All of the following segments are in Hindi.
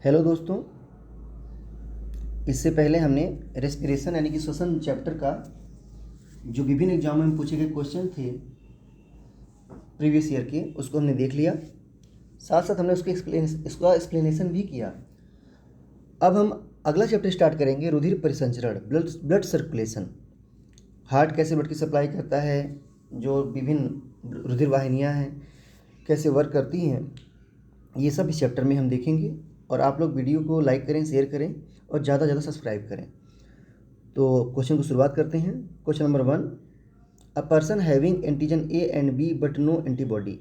हेलो दोस्तों, इससे पहले हमने रेस्पिरेशन यानी कि श्वसन चैप्टर का जो विभिन्न एग्जामों में पूछे गए क्वेश्चन थे प्रीवियस ईयर के, उसको हमने देख लिया। साथ साथ हमने उसका एक्सप्लेनेशन भी किया। अब हम अगला चैप्टर स्टार्ट करेंगे, रुधिर परिसंचरण, ब्लड सर्कुलेशन। हार्ट कैसे ब्लड की सप्लाई करता है, जो विभिन्न रुधिर वाहिनियाँ हैं कैसे वर्क करती हैं, ये सब इस चैप्टर में हम देखेंगे। और आप लोग वीडियो को लाइक करें, शेयर करें और ज़्यादा से ज़्यादा सब्सक्राइब करें। तो क्वेश्चन को शुरुआत करते हैं। Question number 1, a person having antigen A and B but no antibody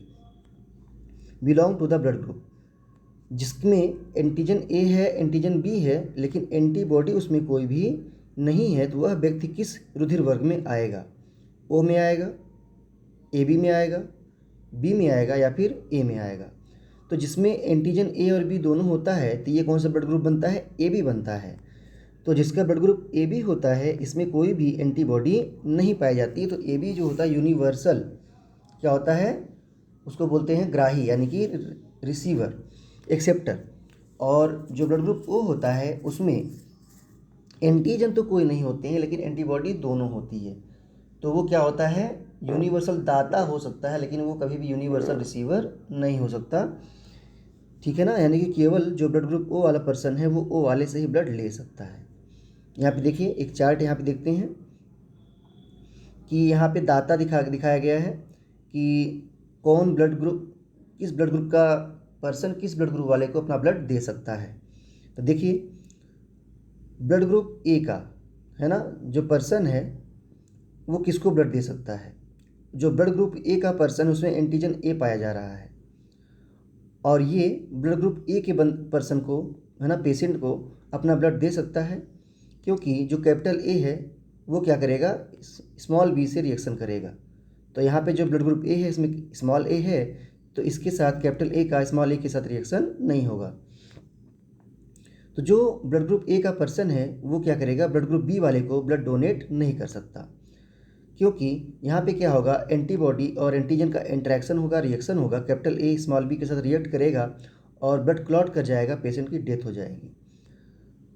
belong to the blood group. जिसमें एंटीजन ए है, एंटीजन बी है, लेकिन एंटीबॉडी उसमें कोई भी नहीं है, तो वह व्यक्ति किस रुधिर वर्ग में आएगा? ओ में आएगा, ए बी में आएगा, बी में आएगा या फिर ए में आएगा? तो जिसमें एंटीजन ए और बी दोनों होता है तो ये कौन सा ब्लड ग्रुप बनता है? ए बी बनता है। तो जिसका ब्लड ग्रुप ए बी होता है, इसमें कोई भी एंटीबॉडी नहीं पाई जाती। तो ए बी जो होता है यूनिवर्सल क्या होता है? उसको बोलते हैं ग्राही, यानी कि रिसीवर, एक्सेप्टर। और जो ब्लड ग्रुप ओ होता है उसमें एंटीजन तो कोई नहीं होते हैं, लेकिन एंटीबॉडी दोनों होती है। तो वो क्या होता है? यूनिवर्सल दाता हो सकता है, लेकिन वो कभी भी यूनिवर्सल रिसीवर नहीं हो सकता। ठीक है ना? यानी कि केवल जो ब्लड ग्रुप ओ वाला पर्सन है वो ओ वाले से ही ब्लड ले सकता है। यहाँ पे देखिए एक चार्ट यहाँ पे देखते हैं कि यहाँ पे दाता दिखाया गया है कि कौन ब्लड ग्रुप, किस ब्लड ग्रुप का पर्सन किस ब्लड ग्रुप वाले को अपना ब्लड दे सकता है। तो देखिए ब्लड ग्रुप ए का है ना, जो पर्सन है वो किसको ब्लड दे सकता है? जो ब्लड ग्रुप ए का पर्सन, उसमें एंटीजन ए पाया जा रहा है, और ये ब्लड ग्रुप ए के पर्सन को है ना, पेशेंट को अपना ब्लड दे सकता है, क्योंकि जो कैपिटल ए है वो क्या करेगा? स्मॉल बी से रिएक्शन करेगा। तो यहाँ पे जो ब्लड ग्रुप ए है इसमें स्मॉल ए है, तो इसके साथ कैपिटल ए का स्मॉल ए के साथ रिएक्शन नहीं होगा। तो जो ब्लड ग्रुप ए का पर्सन है वो क्या करेगा? ब्लड ग्रुप बी वाले को ब्लड डोनेट नहीं कर सकता, क्योंकि यहाँ पे क्या होगा? एंटीबॉडी और एंटीजन का इंटरेक्शन होगा, रिएक्शन होगा, कैपिटल ए स्मॉल बी के साथ रिएक्ट करेगा और ब्लड क्लॉट कर जाएगा, पेशेंट की डेथ हो जाएगी।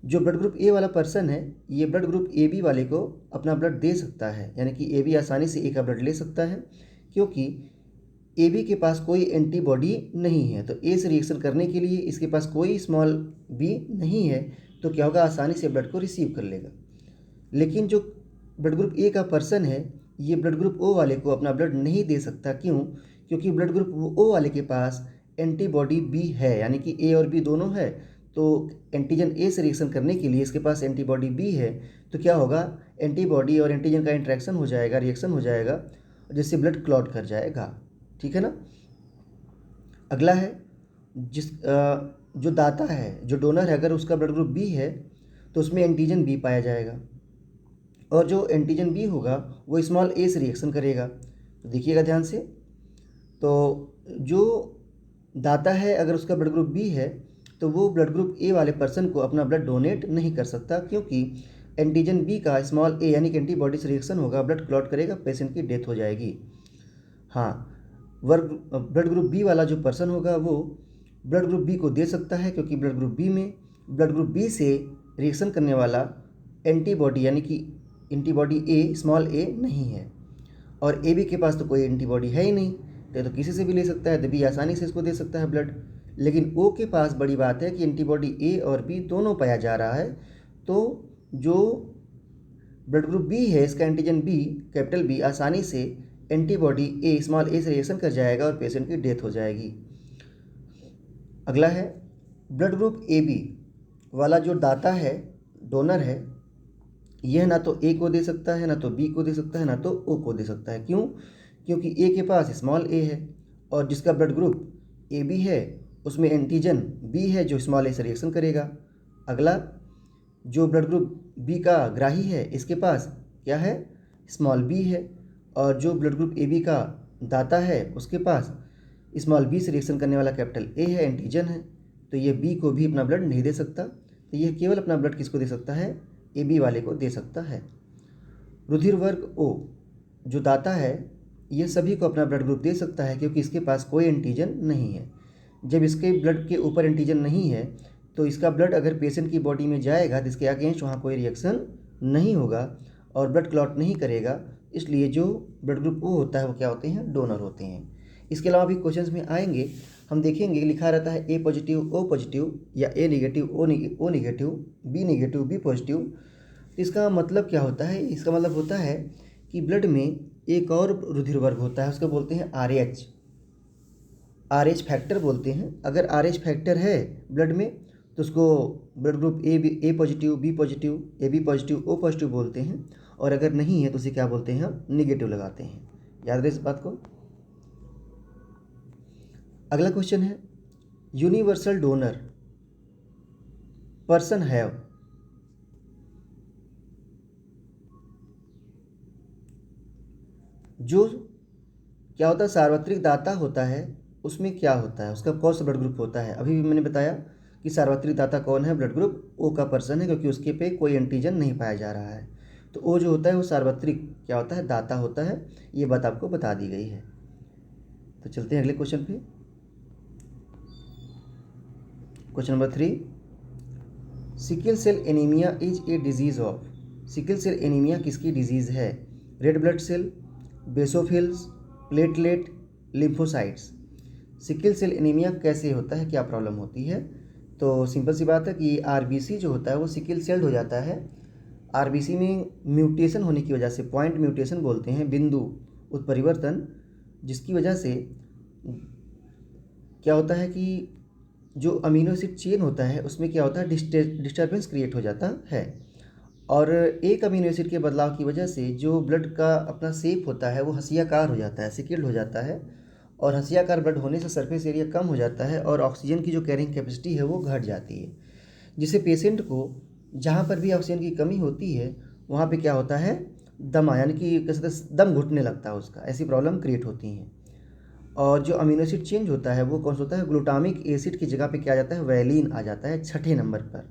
जो ब्लड ग्रुप ए वाला पर्सन है ये ब्लड ग्रुप ए बी वाले को अपना ब्लड दे सकता है, यानी कि ए बी आसानी से ए का ब्लड ले सकता है, क्योंकि ए बी के पास कोई एंटीबॉडी नहीं है। तो ए से रिएक्शन करने के लिए इसके पास कोई स्मॉल बी नहीं है, तो क्या होगा? आसानी से ब्लड को रिसीव कर लेगा। लेकिन जो ब्लड ग्रुप ए का पर्सन है ये ब्लड ग्रुप ओ वाले को अपना ब्लड नहीं दे सकता। क्यों? क्योंकि ब्लड ग्रुप ओ वाले के पास एंटीबॉडी बी है, यानी कि ए और बी दोनों है। तो एंटीजन ए से रिएक्शन करने के लिए इसके पास एंटीबॉडी बी है, तो क्या होगा? एंटीबॉडी और एंटीजन का इंटरेक्शन हो जाएगा, रिएक्शन हो जाएगा, जिससे ब्लड क्लॉट कर जाएगा। ठीक है ना? अगला है जो दाता है, जो डोनर है, अगर उसका ब्लड ग्रुप बी है तो उसमें एंटीजन बी पाया जाएगा, और जो एंटीजन बी होगा वो स्मॉल ए से रिएक्शन करेगा। तो देखिएगा ध्यान से, तो जो दाता है अगर उसका ब्लड ग्रुप बी है तो वो ब्लड ग्रुप ए वाले पर्सन को अपना ब्लड डोनेट नहीं कर सकता, क्योंकि एंटीजन बी का स्मॉल ए यानी कि एंटीबॉडी से रिएक्शन होगा, ब्लड क्लॉट करेगा, पेशेंट की डेथ हो जाएगी। हाँ, ब्लड ग्रुप बी वाला जो पर्सन होगा वो ब्लड ग्रुप बी को दे सकता है, क्योंकि ब्लड ग्रुप बी में ब्लड ग्रुप बी से रिएक्शन करने वाला एंटीबॉडी यानी कि एंटीबॉडी ए स्मॉल ए नहीं है, और ए बी के पास तो कोई एंटीबॉडी है ही नहीं, तो किसी से भी ले सकता है, तो बी आसानी से इसको दे सकता है ब्लड। लेकिन ओ के पास बड़ी बात है कि एंटीबॉडी ए और बी दोनों पाया जा रहा है। तो जो ब्लड ग्रुप बी है इसका एंटीजन बी, कैपिटल बी, आसानी से एंटीबॉडी ए स्मॉल ए से रिएक्शन कर जाएगा और पेशेंट की डेथ हो जाएगी। अगला है ब्लड ग्रुप ए बी वाला जो दाता है, डोनर है, यह ना तो ए को दे सकता है, ना तो बी को दे सकता है, ना तो ओ को दे सकता है। क्यों? क्योंकि ए के पास स्मॉल ए है, और जिसका ब्लड ग्रुप ए बी है उसमें एंटीजन बी है जो स्मॉल ए से रिएक्शन करेगा। अगला जो ब्लड ग्रुप बी का ग्राही है इसके पास क्या है? स्मॉल बी है, और जो ब्लड ग्रुप ए बी का दाता है उसके पास स्मॉल बी से रिएक्शन करने वाला कैपिटल ए है, एंटीजन है, तो ये बी को भी अपना ब्लड नहीं दे सकता। तो यह केवल अपना ब्लड किसको दे सकता है? ए बी वाले को दे सकता है। रुधिर वर्ग ओ जो दाता है यह सभी को अपना ब्लड ग्रुप दे सकता है, क्योंकि इसके पास कोई एंटीजन नहीं है। जब इसके ब्लड के ऊपर एंटीजन नहीं है तो इसका ब्लड अगर पेशेंट की बॉडी में जाएगा तो इसके अगेंस्ट वहाँ कोई रिएक्शन नहीं होगा और ब्लड क्लॉट नहीं करेगा, इसलिए जो ब्लड ग्रुप ओ होता है वो क्या होते हैं, डोनर होते हैं। इसके अलावा भी क्वेश्चंस में आएंगे, हम देखेंगे लिखा रहता है ए पॉजिटिव ओ पॉजिटिव या A negative O negative, B negative B positive. तो इसका मतलब क्या होता है, इसका मतलब होता है कि ब्लड में एक और रुधिर वर्ग होता है, उसको बोलते हैं RH फैक्टर बोलते हैं। अगर RH फैक्टर है ब्लड में तो उसको blood group A positive B positive A B positive O positive बोलते हैं, और अगर नहीं है तो उसे क्या बोलते हैं, हम निगेटिव लगाते हैं। याद रहे इस बात को। अगला क्वेश्चन है, यूनिवर्सल डोनर पर्सन हैव, जो क्या होता है सार्वत्रिक दाता होता है उसमें क्या होता है, उसका कौन सा ब्लड ग्रुप होता है। अभी भी मैंने बताया कि सार्वत्रिक दाता कौन है, ब्लड ग्रुप ओ का पर्सन है, क्योंकि उसके पे कोई एंटीजन नहीं पाया जा रहा है। तो ओ जो होता है वो सार्वत्रिक क्या होता है, दाता होता है। ये बात आपको बता दी गई है। तो चलते हैं अगले क्वेश्चन पे। Question number 3, sickle cell anaemia is a disease of. Sickle cell anaemia किसकी डिजीज है, red blood cell, basophils, platelet, lymphocytes. Sickle cell anaemia कैसे होता है, क्या प्रॉब्लम होती है। तो सिंपल सी बात है कि आरबीसी जो होता है वो सिकल सेल्ड हो जाता है। आरबीसी में म्यूटेशन होने की वजह से, पॉइंट म्यूटेशन बोलते हैं, बिंदु उत्परिवर्तन, जिसकी वजह से क्या होता है कि जो अमीनो एसिड चेन होता है उसमें क्या होता है, डिस्टर्बेंस क्रिएट हो जाता है। और एक अमीनो एसिड के बदलाव की वजह से जो ब्लड का अपना शेप होता है वो हंसियाकार हो जाता है, सिकल्ड हो जाता है। और हंसियाकार ब्लड होने से सरफेस एरिया कम हो जाता है और ऑक्सीजन की जो कैरिंग कैपेसिटी है वो घट जाती है, जिससे पेशेंट को जहाँ पर भी ऑक्सीजन की कमी होती है वहाँ पे क्या होता है, दमा, यानी कि कैसे दम घुटने लगता है उसका, ऐसी प्रॉब्लम क्रिएट होती हैं। और जो अमीनो एसिड चेंज होता है वो कौन सा होता है, ग्लूटामिक एसिड की जगह पे क्या आ जाता है, वैलिन आ जाता है। छठे नंबर पर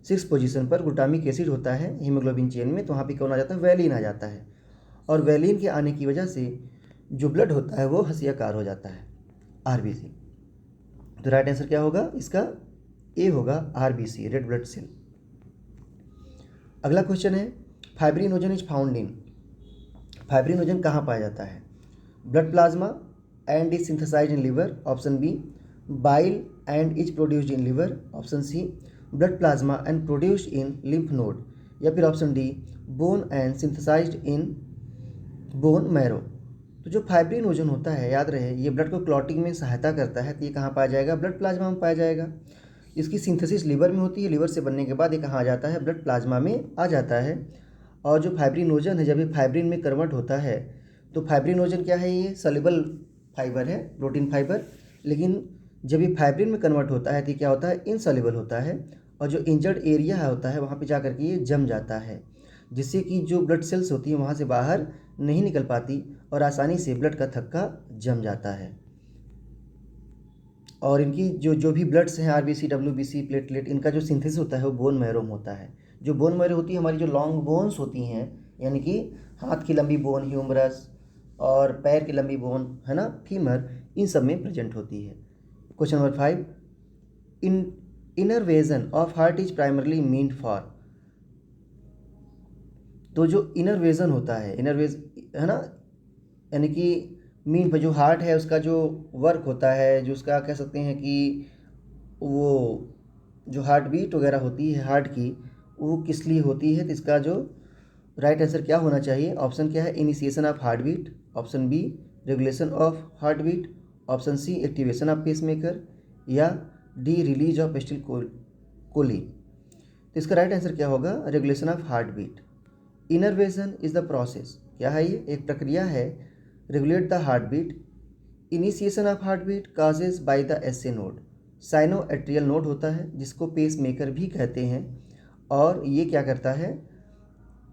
6 पोजीशन पर ग्लूटामिक एसिड होता है हीमोग्लोबिन चेन में, तो वहाँ पे कौन आ जाता है, वैलिन आ जाता है। और वैलिन के आने की वजह से जो ब्लड होता है वो हंसियाकार हो जाता है, आरबीसी। तो राइट आंसर क्या होगा इसका, ए होगा, आरबीसी, रेड ब्लड सेल। अगला क्वेश्चन है, fibrinogen is found in. Fibrinogen कहाँ पाया जाता है, blood plasma and is synthesised in liver, option B, bile and is produced in liver, option C, blood plasma and produced in lymph node, या फिर option D, bone and synthesised in bone marrow. तो जो फाइब्रिनोजन होता है, याद रहे, ये ब्लड को क्लॉटिंग में सहायता करता है। तो ये कहाँ पाया जाएगा, ब्लड प्लाज्मा में पाया जाएगा। इसकी सिंथेसिस लिवर में होती है, लिवर से बनने के बाद ये कहाँ आ जाता है, ब्लड प्लाज्मा में आ जाता है। और जो फाइब्रिनोजन है, जब ये फाइब्रिन में कन्वर्ट होता है, तो फाइब्रिनोजन क्या है, ये सॉल्युबल फाइबर है, प्रोटीन फाइबर। लेकिन जब ये फाइब्रिन में कन्वर्ट होता है तो क्या होता है, इनसॉल्युबल होता है। और जो इंजर्ड एरिया होता है वहाँ पे जा करके ये जम जाता है, जिससे कि जो ब्लड सेल्स होती हैं वहाँ से बाहर नहीं निकल पाती और आसानी से ब्लड का थक्का जम जाता है। और इनकी जो भी ब्लड्स हैं, आरबीसी, डब्ल्यूबीसी, प्लेटलेट, इनका जो सिंथेसिस होता है वो बोन मैरो में होता है। जो बोन मैरो होती है, हमारी जो लॉन्ग बोन्स होती हैं, यानी कि हाथ की लंबी बोन ह्यूमरस और पैर की लंबी बोन है ना, फीमर, इन सब में प्रेजेंट होती है। Question number 5, innervation of heart is primarily meant for. तो जो इनरवेजन होता है, इनरवेज है ना, यानी कि मीन पर जो हार्ट है उसका जो वर्क होता है, जो उसका कह सकते हैं कि वो जो हार्ट बीट वगैरह होती है हार्ट की, वो किस लिए होती है। तो इसका जो राइट आंसर क्या होना चाहिए, ऑप्शन क्या है, initiation of heart beat, option B, regulation of heart beat, option C, activation of pacemaker, या D, release of acetylcholine. तो इसका राइट आंसर क्या होगा, regulation of heart beat. Innervation is the process, क्या है ये, एक प्रक्रिया है, regulate the heart beat. Initiation of heart beat causes by the SA node, sino atrial node होता है जिसको पेस मेकर भी कहते हैं, और ये क्या करता है,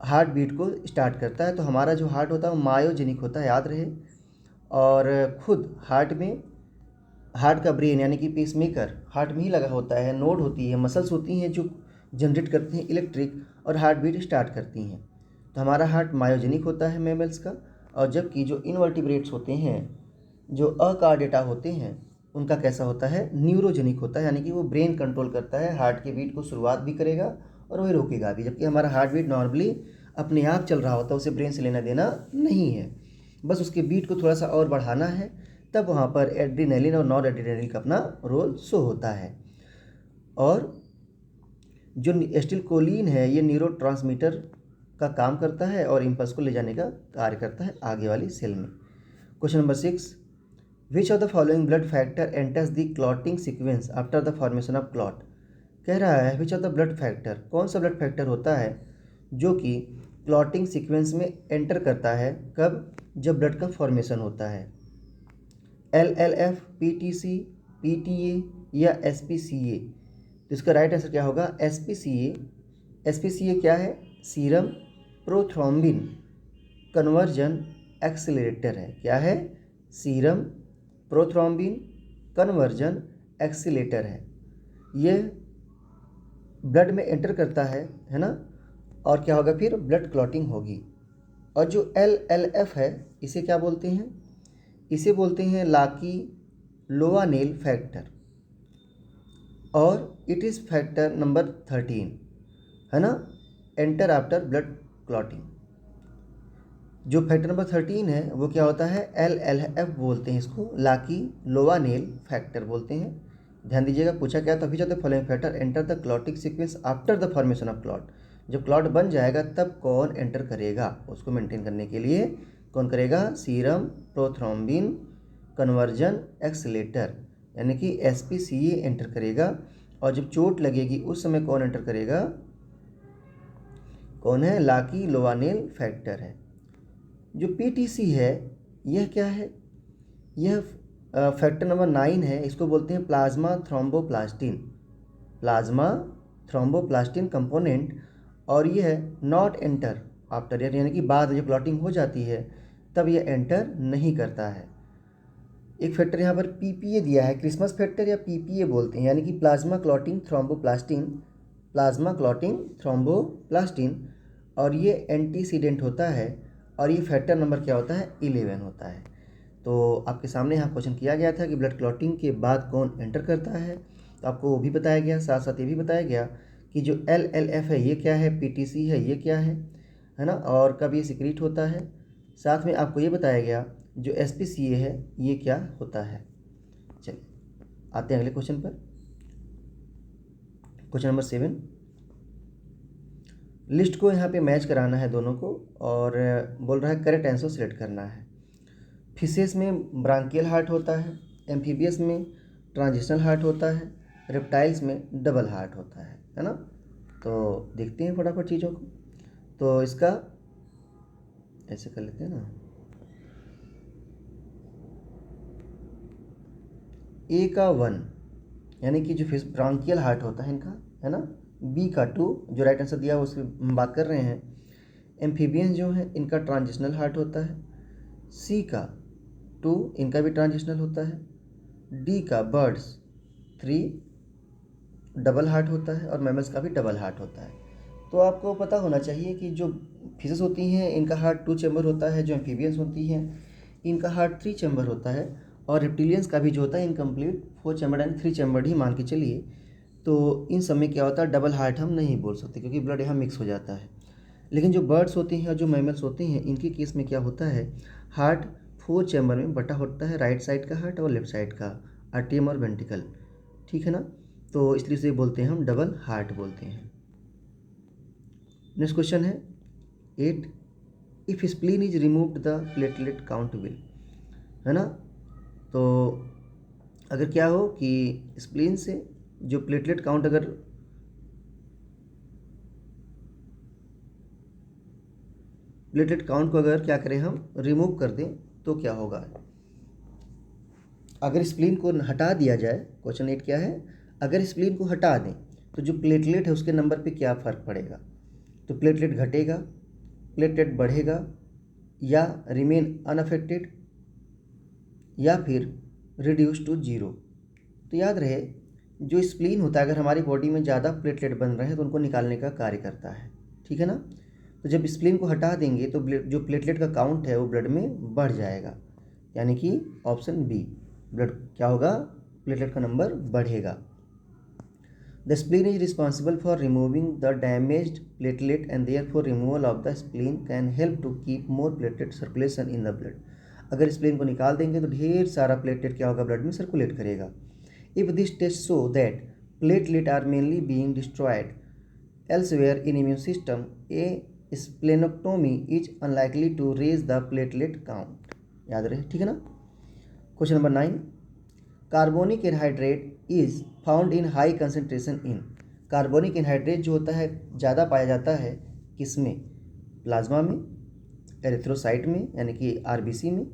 हार्ट बीट को स्टार्ट करता है। तो हमारा जो हार्ट होता है वो मायोजेनिक होता है, याद रहे। और खुद हार्ट में, हार्ट का ब्रेन यानी कि पेस मेकर हार्ट में ही लगा होता है, नोड होती है, मसल्स होती हैं जो जनरेट करती हैं इलेक्ट्रिक और हार्ट बीट स्टार्ट करती हैं। तो हमारा हार्ट मायोजेनिक होता है मैमल्स का। और जबकि जो इनवर्टिब्रेट्स होते हैं, जो अकार्डेटा होते हैं, उनका कैसा होता है, न्यूरोजेनिक होता है, यानी कि वो ब्रेन कंट्रोल करता है, हार्ट के बीट को शुरुआत भी करेगा और वही रोकेगा भी। जबकि हमारा हार्ट बीट नॉर्मली अपने आप चल रहा होता है, उसे ब्रेन से लेना देना नहीं है, बस उसके बीट को थोड़ा सा और बढ़ाना है, तब वहाँ पर एड्रीनलिन और नॉन एड्रीनलिन का अपना रोल शो होता है। और जो एसिटिलकोलिन है ये न्यूरोट्रांसमीटर का काम करता है और इम्पल्स को ले जाने का कार्य करता है आगे वाली सेल में। Question number 6, which of the following blood factor enters the clotting sequence after the formation of clot. कह रहा है which of the blood factor, कौन सा ब्लड फैक्टर होता है जो कि क्लॉटिंग सीक्वेंस में एंटर करता है, कब, जब ब्लड का फॉर्मेशन होता है। LLF, PTC, PTA या SPCA। तो इसका राइट आंसर क्या होगा, SPCA। SPCA क्या है, सीरम प्रोथ्रोम्बिन कन्वर्जन एक्सीलरेटर है। क्या है, सीरम प्रोथ्रोम्बिन कन्वर्जन एक्सीलरेटर है। ये ब्लड में एंटर करता है ना, और क्या होगा फिर, ब्लड क्लॉटिंग होगी। और जो LLF है इसे क्या बोलते हैं, इसे बोलते हैं लाकी लोवानेल फैक्टर, और इट इज़ फैक्टर नंबर 13 है ना, एंटर आफ्टर ब्लड क्लॉटिंग। जो फैक्टर नंबर 13 है वो क्या होता है, LLF बोलते हैं इसको, लाकी लोवानेल फैक्टर बोलते हैं। ध्यान दीजिएगा, पूछा क्या था, विच of the following factor enter the clotting sequence after the formation of clot. जब क्लॉट बन जाएगा तब कौन एंटर करेगा, उसको मेंटेन करने के लिए कौन करेगा, सीरम प्रोथ्रोम्बिन कन्वर्जन एक्सीलरेटर यानी कि SPCA एंटर करेगा। और जब चोट लगेगी उस समय कौन एंटर करेगा, कौन है, लाकी लोवानेल फैक्टर है। जो PTC है यह क्या है, यह फैक्टर नंबर 9 है, इसको बोलते हैं plasma thromboplastin, plasma thromboplastin component. और यह नॉट एंटर आफ्टर, यानी कि बाद जब क्लॉटिंग हो जाती है तब यह एंटर नहीं करता है। एक फैक्टर यहाँ पर PPA दिया है, क्रिसमस फैक्टर या PPA बोलते हैं, यानी कि plasma clotting thromboplastin, plasma clotting thromboplastin. और ये एंटीसीडेंट होता है, और ये फैक्टर नंबर क्या होता है, 11 होता है। तो आपके सामने यहाँ क्वेश्चन किया गया था कि ब्लड क्लॉटिंग के बाद कौन एंटर करता है, तो आपको वो भी बताया गया, साथ साथ ये भी बताया गया कि जो LLF है ये क्या है, PTC है ये क्या है ना, और कब ये सिक्रीट होता है। साथ में आपको ये बताया गया जो SPCA है ये क्या होता है। चलिए आते हैं अगले क्वेश्चन पर। क्वेश्चन नंबर 7, लिस्ट को यहाँ पे मैच कराना है दोनों को, और बोल रहा है करेक्ट आंसर सिलेक्ट करना है। फिशेस में ब्रांकियल हार्ट होता है, एम्फीबियस में ट्रांजिशनल हार्ट होता है, रेप्टाइल्स में डबल हार्ट होता है ना। तो देखते हैं फटाफट चीज़ों को। तो इसका ऐसे कर लेते हैं ना, A का 1 यानी कि जो फिश ब्रांकियल हार्ट होता है इनका, है ना। B का 2, जो राइट आंसर दिया उसकी हम बात कर रहे हैं। एम्फीबियंस जो है इनका ट्रांजिशनल हार्ट होता है। C का 2 इनका भी ट्रांजिशनल होता है। D का बर्ड्स 3 डबल हार्ट होता है, और मैमल्स का भी डबल हार्ट होता है। तो आपको पता होना चाहिए कि जो फिशेस होती हैं इनका हार्ट 2 चैम्बर होता है, जो एम्फीबियंस होती हैं इनका हार्ट 3 चैम्बर होता है, और रेप्टिलियंस का भी जो होता है इनकम्प्लीट 4 चैम्बर एंड 3 चैम्बर ही मान के चलिए। तो इन सब में क्या होता है, डबल हार्ट हम नहीं बोल सकते क्योंकि ब्लड यहाँ मिक्स हो जाता है। लेकिन जो बर्ड्स होते हैं और जो मैमल्स होते हैं इनके केस में क्या होता है, हार्ट 4 चैम्बर में बटा होता है, राइट साइड का हार्ट और लेफ्ट साइड का, आर्टियम और वेंट्रिकल, ठीक है ना। तो इसलिए इसे बोलते हैं हम डबल हार्ट बोलते हैं। नेक्स्ट क्वेश्चन है 8, if spleen is removed the platelet count will, है ना। तो अगर क्या हो कि स्प्लीन से जो प्लेटलेट काउंट, अगर प्लेटलेट काउंट को अगर क्या करें हम रिमूव कर दें तो क्या होगा। अगर स्प्लीन को हटा दिया जाए, क्वेश्चन 8 क्या है, अगर स्प्लीन को हटा दें तो जो प्लेटलेट है उसके नंबर पे क्या फ़र्क पड़ेगा। तो प्लेटलेट घटेगा, प्लेटलेट बढ़ेगा, या रिमेन अनअफेक्टेड, या फिर रिड्यूस टू 0। तो याद रहे जो स्प्लीन होता है, अगर हमारी बॉडी में ज़्यादा प्लेटलेट बन रहे हैं तो उनको निकालने का कार्य करता है, ठीक है ना। तो जब स्प्लीन को हटा देंगे तो जो प्लेटलेट का काउंट है वो ब्लड में बढ़ जाएगा, यानी कि ऑप्शन बी, ब्लड क्या होगा, प्लेटलेट का नंबर बढ़ेगा। The spleen is responsible for removing the damaged platelet and therefore removal of the spleen can help to keep more platelet circulation in the blood. अगर स्प्लीन को निकाल देंगे तो ढेर सारा प्लेटलेट क्या होगा, ब्लड में सर्कुलेट करेगा। If this test show that platelet are mainly being destroyed elsewhere in immune system, a splenectomy is unlikely to raise the platelet count. याद रहे, ठीक है ना। Question number 9, carbonic anhydrate is found in high concentration in. Carbonic anhydrate जो होता है ज़्यादा पाया जाता है किसमें, प्लाज्मा में, एरिथ्रोसाइट में यानी कि आरबीसी में,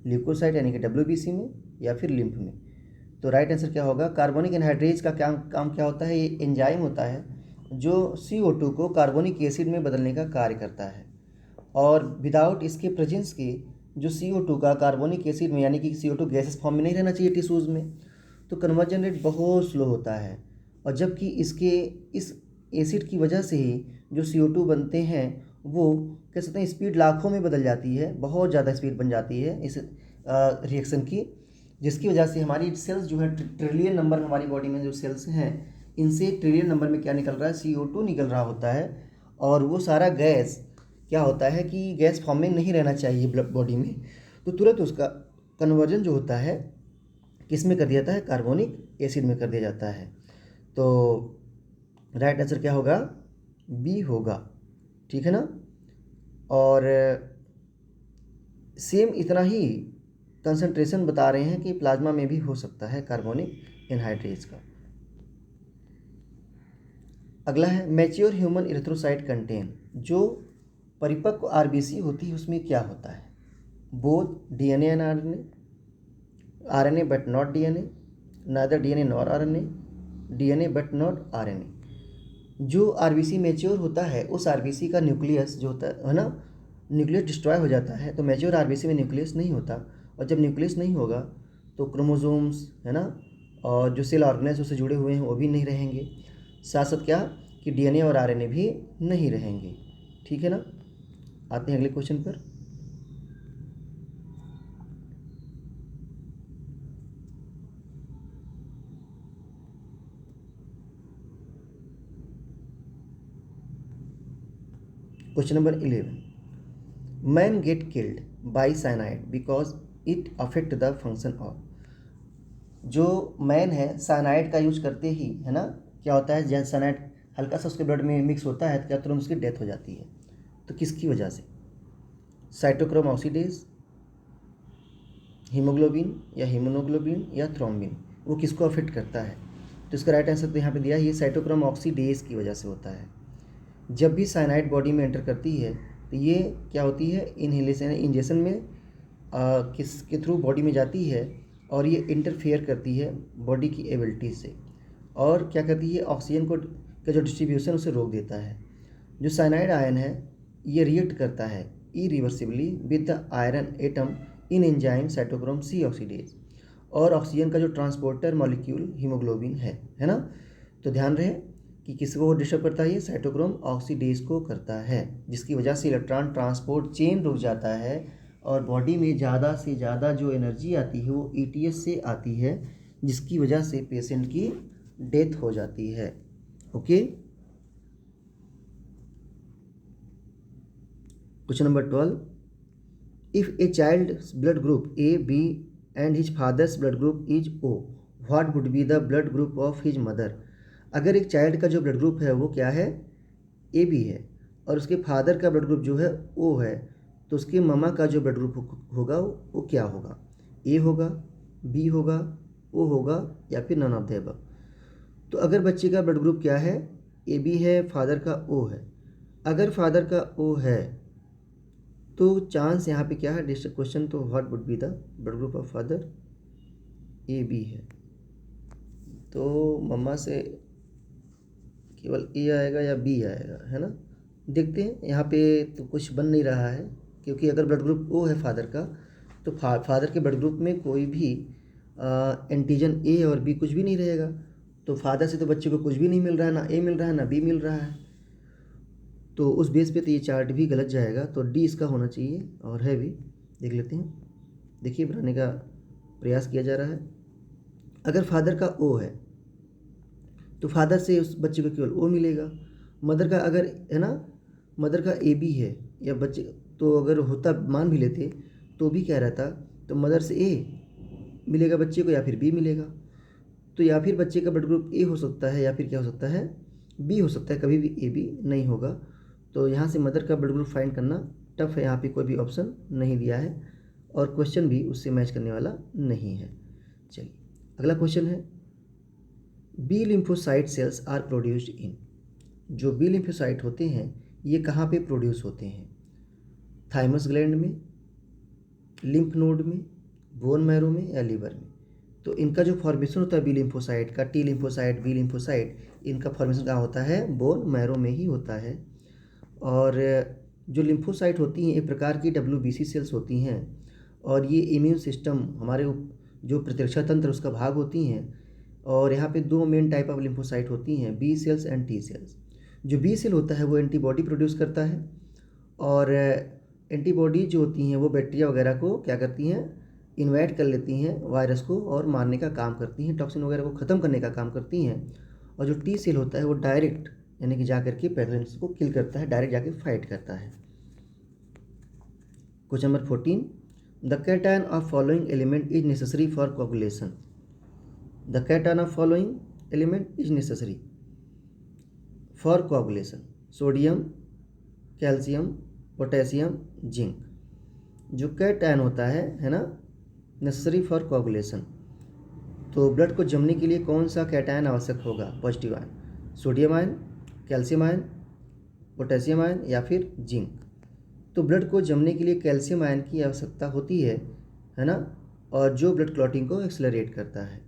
ल्यूकोसाइट यानी कि डब्ल्यूबीसी में, या फिर लिम्फ में। तो राइट आंसर क्या होगा, कार्बोनिक एनहाइड्रेट का काम क्या होता है, ये एंजाइम होता है जो CO2 को कार्बोनिक एसिड में बदलने का कार्य करता है। और विदाउट इसके प्रेजेंस के जो CO2 का कार्बोनिक एसिड में यानी कि CO2 गैसेस फॉर्म में नहीं रहना चाहिए टिश्यूज़ में, तो कन्वर्जन रेट बहुत स्लो होता है। और जबकि इसके इस एसिड की वजह से ही जो CO2 बनते हैं वो कह सकते हैं स्पीड लाखों में बदल जाती है, बहुत ज़्यादा स्पीड बन जाती है इस रिएक्शन की, जिसकी वजह से हमारी सेल्स जो है ट्रिलियन नंबर हमारी बॉडी में जो सेल्स हैं इनसे ट्रिलियन नंबर में क्या निकल रहा है, CO2 निकल रहा होता है। और वो सारा गैस क्या होता है कि गैस फॉर्म में नहीं रहना चाहिए बॉडी में, तो तुरंत उसका कन्वर्जन जो होता है किस में कर दिया जाता है, कार्बोनिक एसिड में कर दिया जाता है। तो राइट आंसर क्या होगा, बी होगा, ठीक है ना। और सेम इतना ही कंसंट्रेशन बता रहे हैं कि प्लाज्मा में भी हो सकता है कार्बोनिक एनहाइड्रेट्स का। अगला है मैच्योर ह्यूमन इरिथ्रोसाइट कंटेन, जो परिपक्व आरबीसी होती है उसमें क्या होता है, both DNA and RNA but not DNA, neither DNA nor RNA, DNA but not RNA। जो आरबीसी मैच्योर होता है उस आरबीसी का न्यूक्लियस जो होता है ना, न्यूक्लियस डिस्ट्रॉय हो जाता है। तो मैच्योर आरबीसी में न्यूक्लियस नहीं होता, और जब न्यूक्लियस नहीं होगा तो क्रोमोसोम्स है ना, और जो सेल ऑर्गेनेल्स उससे जुड़े हुए हैं वो भी नहीं रहेंगे, साथ साथ क्या कि DNA और RNA भी नहीं रहेंगे, ठीक है ना। आते हैं अगले क्वेश्चन पर। Question number 11, main get killed by cyanide because it affect the function of. जो मैन है साइनाइड का यूज करते ही है ना, क्या होता है, जब साइनाइड हल्का सा उसके ब्लड में मिक्स होता है तो क्या तुरंत उसकी डेथ हो जाती है। तो किसकी वजह से, साइटोक्रोम ऑक्सीडेज, हीमोग्लोबिन या हीमोनोग्लोबिन या थ्रोम्बिन, वो किसको अफेक्ट करता है। तो इसका राइट आंसर तो यहाँ पे दिया है, ये साइटोक्रोम ऑक्सीडेज की वजह से होता है। जब भी साइनाइड बॉडी में एंटर करती है तो ये क्या होती है, इनहेलेशन इंजेक्शन में किसके थ्रू बॉडी में जाती है, और ये इंटरफेयर करती है बॉडी की एबिलिटी से, और क्या करती है, ऑक्सीजन को का जो डिस्ट्रीब्यूशन उसे रोक देता है। जो साइनाइड आयन है ये रिएक्ट करता है irreversibly with the iron atom in enzyme cytochrome C oxidase, और ऑक्सीजन का जो ट्रांसपोर्टर मॉलिक्यूल हीमोग्लोबिन है ना। तो ध्यान रहे कि किसको डिस्टर्ब करता है, ये साइटोक्रोम ऑक्सीडेज को करता है, जिसकी वजह से इलेक्ट्रॉन ट्रांसपोर्ट चेन रुक जाता है और बॉडी में ज़्यादा से ज़्यादा जो एनर्जी आती है वो ETS से आती है, जिसकी वजह से पेशेंट की डेथ हो जाती है। Okay, question number 12, if a child's blood group AB and his father's blood group is O, what would be the blood group of his mother. अगर एक चाइल्ड का जो ब्लड ग्रुप है वो क्या है, AB है, और उसके फादर का ब्लड ग्रुप जो है O है, तो उसके ममा का जो ब्लड ग्रुप होगा वो क्या होगा, A होगा, B होगा, O होगा, या फिर नन ऑफ द अबव। तो अगर बच्चे का ब्लड ग्रुप क्या है, AB है, फादर का O है, अगर फादर का O है तो चांस यहाँ पे क्या है, डिस्ट्रिक्ट क्वेश्चन, तो what would be the blood group of father, AB है, तो मम्मा से केवल A आएगा या B आएगा, है ना। देखते हैं यहाँ पे तो कुछ बन नहीं रहा है, क्योंकि अगर ब्लड ग्रुप O है फादर का तो फादर के ब्लड ग्रुप में कोई भी एंटीजन A और B कुछ भी नहीं रहेगा, तो फादर से तो बच्चे को कुछ भी नहीं मिल रहा है, ना A मिल रहा है ना B मिल रहा है, तो उस बेस पे तो ये चार्ट भी गलत जाएगा, तो D इसका होना चाहिए, और है भी, देख लेते हैं। देखिए बनाने का प्रयास किया जा रहा है। अगर फादर का ओ है तो फादर से उस बच्चे को केवल ओ मिलेगा। मदर का अगर है ना, मदर का ए बी है या बच्चे, तो अगर होता मान भी लेते तो भी क्या रहता, तो मदर से ए मिलेगा बच्चे को या फिर बी मिलेगा। तो या फिर बच्चे का ब्लड ग्रुप ए हो सकता है या फिर क्या हो सकता है, बी हो सकता है, कभी भी ए बी नहीं होगा। तो यहाँ से मदर का ब्लड ग्रुप फाइंड करना टफ है, यहाँ पे कोई भी ऑप्शन नहीं दिया है और क्वेश्चन भी उससे मैच करने वाला नहीं है। चलिए अगला क्वेश्चन है, B lymphocyte cells are produced in. जो बी लिम्फोसाइट होते हैं ये कहाँ पे प्रोड्यूस होते हैं, थाइमस ग्लैंड में, लिम्फ नोड में, बोन मैरो में या लीवर में। तो इनका जो फॉर्मेशन होता है बी लिम्फोसाइट का, टी लिम्फोसाइट, बी लिम्फोसाइट, इनका फॉर्मेशन कहाँ होता है, बोन मैरो में ही होता है। और जो लिम्फोसाइट होती हैं एक प्रकार की WBC सेल्स होती हैं और ये इम्यून सिस्टम हमारे जो प्रतिरक्षा तंत्र उसका भाग होती हैं। और यहाँ पे दो मेन टाइप ऑफ लिम्फोसाइट होती हैं, B cells and T cells. जो बी सेल होता है वो एंटीबॉडी प्रोड्यूस करता है और एंटीबॉडी जो होती हैं वो बैक्टीरिया वगैरह को क्या करती हैं, इन्वाइट कर लेती हैं वायरस को और मारने का काम करती हैं, टॉक्सिन वगैरह को ख़त्म करने का काम करती हैं। और जो टी सेल होता है वो डायरेक्ट यानी कि जा करके पैथोजेंस को किल करता है, डायरेक्ट जाके फाइट करता है। Question number 14, the cation of following element is necessary for coagulation. The cation of following element is necessary for coagulation, sodium, calcium, potassium, zinc. जो कैटायन होता है ना, नेसेसरी फॉर कोगुलेशन, तो ब्लड को जमने के लिए कौन सा कैटायन आवश्यक होगा, positive ion, sodium ion, calcium ion, potassium ion या फिर जिंक। तो ब्लड को जमने के लिए कैल्शियम आयन की आवश्यकता होती है ना, और जो ब्लड क्लॉटिंग को एक्सेलरेट करता है।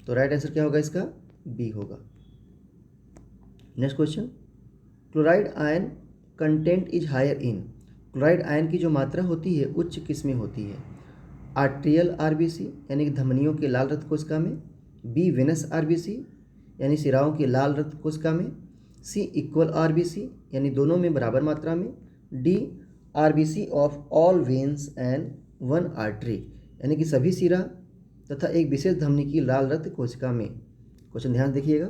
तो राइट आंसर क्या होगा इसका, बी होगा। Next question, chloride ion content is higher in. Chloride ion की जो मात्रा होती है उच्च किस में होती है, आर्ट्रियल आरबीसी यानी कि धमनियों के लाल रक्त कोशिका में, बी वेनस आरबीसी यानी सिराओं के लाल रक्त कोशिका में, सी इक्वल आरबीसी यानी दोनों में बराबर मात्रा में, D RBC of all veins and one artery यानी कि सभी सिरा तथा एक विशेष धमनी की लाल रक्त कोशिका में। क्वेश्चन ध्यान देखिएगा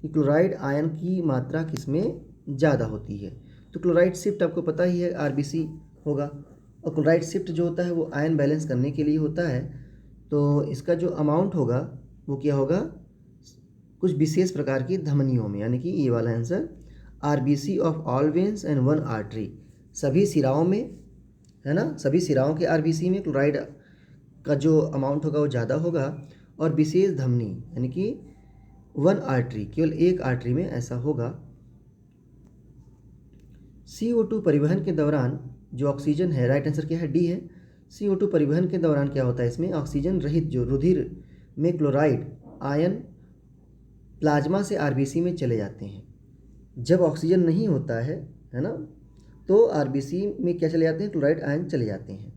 कि क्लोराइड आयन की मात्रा किसमें ज़्यादा होती है। तो क्लोराइड शिफ्ट आपको पता ही है आरबीसी होगा, और क्लोराइड शिफ्ट जो होता है वो आयन बैलेंस करने के लिए होता है। तो इसका जो अमाउंट होगा वो क्या होगा, कुछ विशेष प्रकार की धमनियों में, यानी कि ये वाला answer, RBC of all veins and one artery, सभी सिराओं में है ना, सभी सिराओं के आरबीसी में क्लोराइड का जो अमाउंट होगा वो ज़्यादा होगा, और विशेष धमनी यानी कि वन आर्टरी, केवल एक आर्टरी में ऐसा होगा। CO2 परिवहन के दौरान जो ऑक्सीजन है, राइट आंसर क्या है, डी है। CO2 परिवहन के दौरान क्या होता है, इसमें ऑक्सीजन रहित जो रुधिर में क्लोराइड आयन प्लाज्मा से आरबीसी में चले जाते हैं। जब ऑक्सीजन नहीं होता है ना, तो आरबीसी में क्या चले जाते हैं, क्लोराइड आयन चले जाते हैं,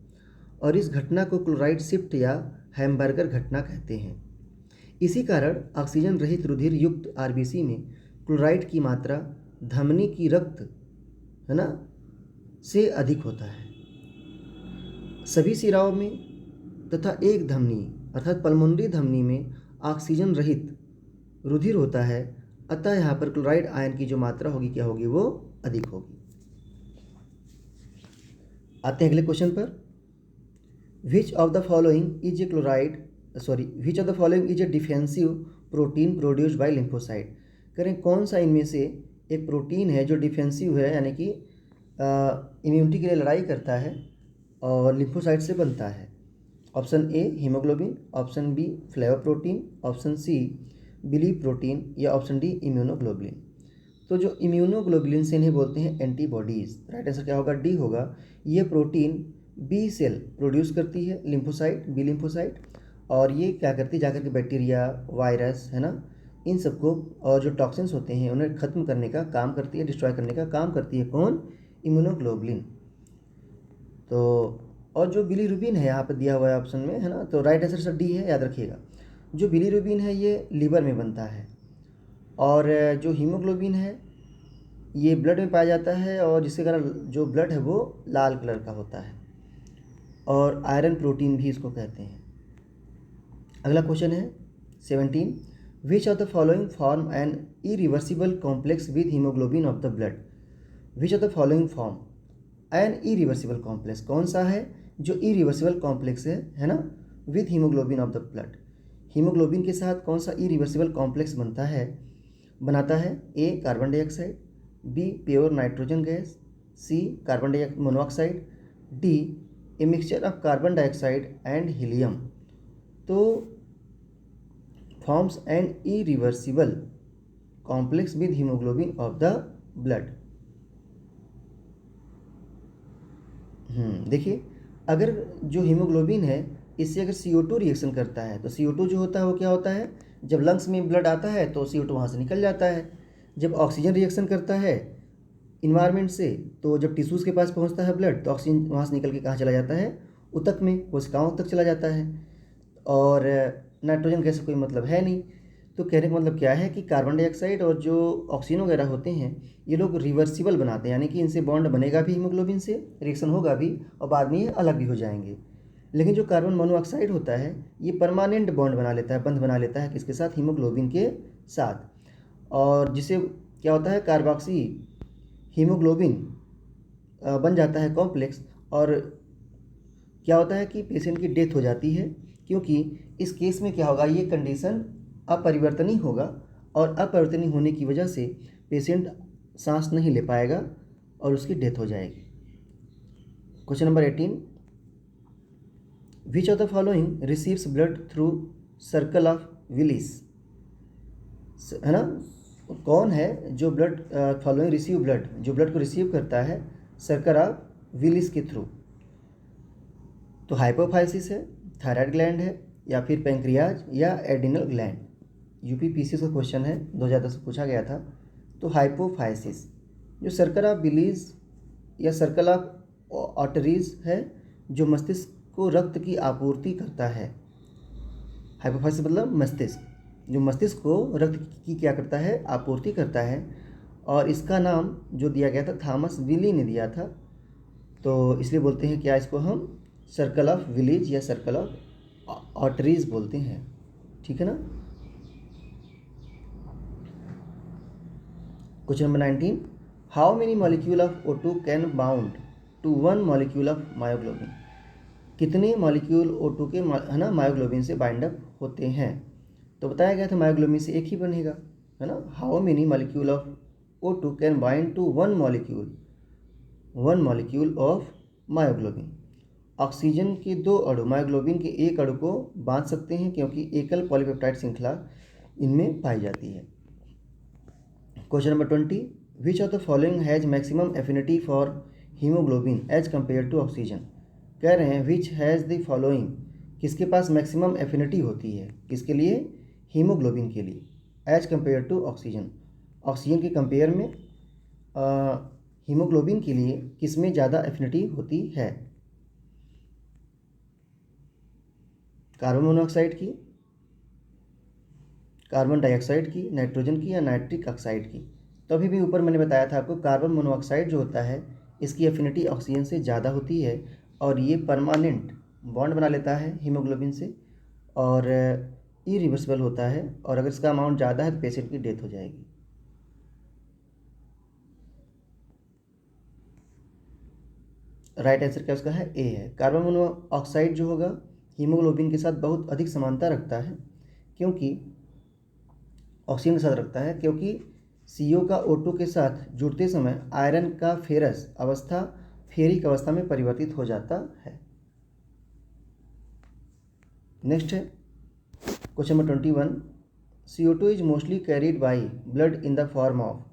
और इस घटना को क्लोराइड शिफ्ट या हैम्बर्गर घटना कहते हैं। इसी कारण ऑक्सीजन रहित रुधिर युक्त आरबीसी में क्लोराइड की मात्रा धमनी की रक्त है ना से अधिक होता है। सभी सिराओं में तथा एक धमनी अर्थात पल्मोनरी धमनी में ऑक्सीजन रहित रुधिर होता है, अतः यहाँ पर क्लोराइड आयन की जो मात्रा होगी क्या होगी, वो अधिक होगी। आते हैं अगले क्वेश्चन पर, विच of the following is A chloride which of the following is A defensive protein produced by lymphocyte. करें कौन सा इनमें से एक प्रोटीन है जो डिफेंसिव है यानी कि इम्यूनिटी के लिए लड़ाई करता है और लिम्फोसाइट से बनता है। Option A haemoglobin, option B flavoprotein, option C biliprotein या ऑप्शन डी इम्यूनोग्लोबुलिन। तो जो इम्यूनोग्लोबुलिन से इन्हें बोलते हैं एंटीबॉडीज़। राइट आंसर क्या होगा, डी होगा। ये प्रोटीन बी सेल प्रोड्यूस करती है, लिम्फोसाइट, बी लिम्फोसाइट, और ये क्या करती है, जाकर के बैक्टीरिया, वायरस है ना, इन सबको और जो टॉक्सिन्स होते हैं उन्हें ख़त्म करने का काम करती है, डिस्ट्रॉय करने का काम करती है। कौन, इम्यूनोग्लोबुलिन। तो और जो बिलीरुबिन है यहाँ पर दिया हुआ है ऑप्शन में है ना, तो राइट आंसर सर डी है, याद रखिएगा। जो बिलीरुबिन है ये लीवर में बनता है, और जो हीमोग्लोबिन है ये ब्लड में पाया जाता है, और जिसके कारण जो ब्लड है वो लाल कलर का होता है, और आयरन प्रोटीन भी इसको कहते हैं। अगला क्वेश्चन है 17, which of the following form an irreversible complex with haemoglobin of the blood. Which of the following form an irreversible complex, कौन सा है जो इरिवर्सिबल कॉम्प्लेक्स है ना, with haemoglobin of the blood. Haemoglobin के साथ कौन सा इरिवर्सिबल कॉम्प्लेक्स बनाता है। A carbon dioxide, B pure nitrogen gas, C carbon monoxide, D a mixture of carbon dioxide and helium. तो forms an irreversible complex with haemoglobin of the blood. देखिए, अगर जो हीमोग्लोबिन है इससे अगर CO2 रिएक्शन करता है तो CO2 जो होता है वो क्या होता है, जब लंग्स में ब्लड आता है तो CO2 वहाँ से निकल जाता है। जब ऑक्सीजन रिएक्शन करता है इन्वायरमेंट से, तो जब टिश्यूज़ के पास पहुँचता है ब्लड तो ऑक्सीजन वहाँ से निकल के कहाँ चला जाता है, ऊतक में, कोशिकाओं तक चला जाता है। और नाइट्रोजन गैस से कोई मतलब है नहीं। तो कहने का मतलब क्या है कि कार्बन डाइऑक्साइड और जो ऑक्सीजन वगैरह होते हैं ये लोग रिवर्सिबल बनाते हैं, यानी कि इनसे बॉन्ड बनेगा भी हीमोग्लोबिन से, रिएक्शन होगा भी और बाद में ये अलग भी हो जाएंगे। लेकिन जो कार्बन मोनोऑक्साइड होता है ये परमानेंट बॉन्ड बना लेता है, बंध बना लेता है किसके साथ, हीमोग्लोबिन के साथ। और जिससे क्या होता है, कार्बोक्सी हीमोग्लोबिन बन जाता है कॉम्प्लेक्स, और क्या होता है कि पेशेंट की डेथ हो जाती है, क्योंकि इस केस में क्या होगा, ये कंडीशन अपरिवर्तनीय होगा और अपरिवर्तनीय होने की वजह से पेशेंट सांस नहीं ले पाएगा और उसकी डेथ हो जाएगी। Question number 18, which of the following receives blood through circle of Willis, है ना, कौन है जो ब्लड फॉलोइंग रिसीव ब्लड, जो ब्लड को रिसीव करता है सर्कल ऑफ विलिस के थ्रू। तो हाइपोफाइसिस है, थायराइड ग्लैंड है, या फिर पैंक्रियाज या एडिनल ग्लैंड। UPPC का क्वेश्चन है, 2010 में पूछा गया था। तो हाइपोफाइसिस जो सर्कल ऑफ विलिस या सर्कल ऑफ आर्टरीज है जो मस्तिष्क को रक्त की आपूर्ति करता है। हाइपोफाइसिस मतलब मस्तिष्क, जो मस्तिष्क को रक्त की क्या करता है, आपूर्ति करता है। और इसका नाम जो दिया गया था थॉमस विली ने दिया था, तो इसलिए बोलते हैं क्या, इसको हम सर्कल ऑफ विलीज या सर्कल ऑफ आर्टरीज बोलते हैं। ठीक है ना। Question number 19, how many molecule of O2 can bound to 1 molecule of myoglobin. कितने मॉलिक्यूल O2 के, है ना, मायोग्लोबिन से बाइंड अप होते हैं। तो बताया गया था मायोग्लोबिन से एक ही बनेगा, है ना। How many molecule of O2 can bind to 1 molecule of myoglobin. Oxygen के 2 अणु मायोग्लोबिन के एक अणु को बांध सकते हैं, क्योंकि एकल पॉलीपेप्टाइड श्रृंखला इनमें पाई जाती है। Question number 20, which of the following has maximum affinity for haemoglobin as compare to oxygen. कह रहे हैं विच हैज़ द फॉलोइंग, किसके पास मैक्सिमम एफिनिटी होती है, किसके लिए, हीमोग्लोबिन के लिए, as compare to oxygen. Oxygen के कंपेयर में हीमोग्लोबिन के लिए किस में ज़्यादा एफिनिटी होती है। कार्बन मोनोऑक्साइड की, कार्बन डाइऑक्साइड की, नाइट्रोजन की, या नाइट्रिक ऑक्साइड की। तो अभी भी ऊपर मैंने बताया था आपको, कार्बन मोनोऑक्साइड जो होता है इसकी एफिनिटी ऑक्सीजन से ज़्यादा होती है और ये परमानेंट बॉन्ड बना लेता है हीमोग्लोबिन से और इरिवर्सिबल होता है, और अगर इसका अमाउंट ज़्यादा है तो पेशेंट की डेथ हो जाएगी। राइट आंसर क्या उसका है, ए है। कार्बन मोनोऑक्साइड जो होगा हीमोग्लोबिन के साथ बहुत अधिक समानता रखता है, क्योंकि ऑक्सीजन के साथ रखता है, क्योंकि CO का O2 के साथ जुड़ते समय आयरन का फेरस अवस्था फेरिक अवस्था में परिवर्तित हो जाता है। नेक्स्ट है question number 21, CO2 is mostly carried by blood in the form of.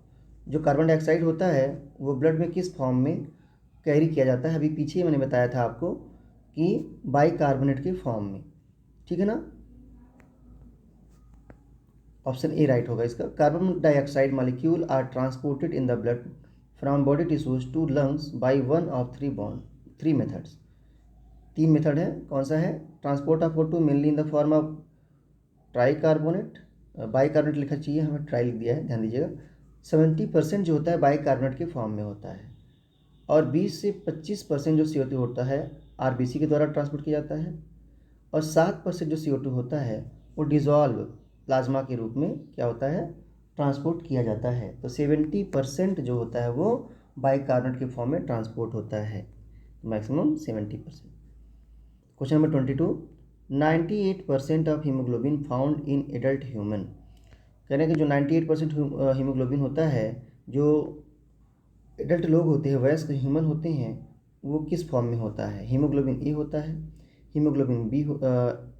जो कार्बन डाइऑक्साइड होता है वो ब्लड में किस फॉर्म में कैरी किया जाता है। अभी पीछे मैंने बताया था आपको कि बाइकार्बोनेट के फॉर्म में। ठीक है ना। ऑप्शन ए राइट होगा इसका। Carbon dioxide molecule are transported in the blood from body tissues to lungs by one of three methods. 3 method है, कौन सा है, transport of O2 mainly in the form of tricarbonate, bicarbonate लिखना चाहिए, हमें ट्राई लिख दिया है, ध्यान दीजिएगा। 70% जो होता है बाइकार्बोनेट के फॉर्म में होता है, और 20 से 25% जो CO2 होता है RBC के द्वारा ट्रांसपोर्ट किया जाता है, और 7% जो CO2 होता है वो डिज़ोल्व प्लाज्मा के रूप में क्या होता है, ट्रांसपोर्ट किया जाता है। तो 70% जो होता है वो बाइकार्बोनेट के फॉर्म में ट्रांसपोर्ट होता है, maximum 70%। Question number 22, 98% of haemoglobin found in adult human. कह रहे हैं कि जो 98% हीमोग्लोबिन होता है जो एडल्ट लोग होते हैं, वयस्क ह्यूमन होते हैं, वो किस फॉर्म में होता है। हीमोग्लोबिन ए होता है, हीमोग्लोबिन बी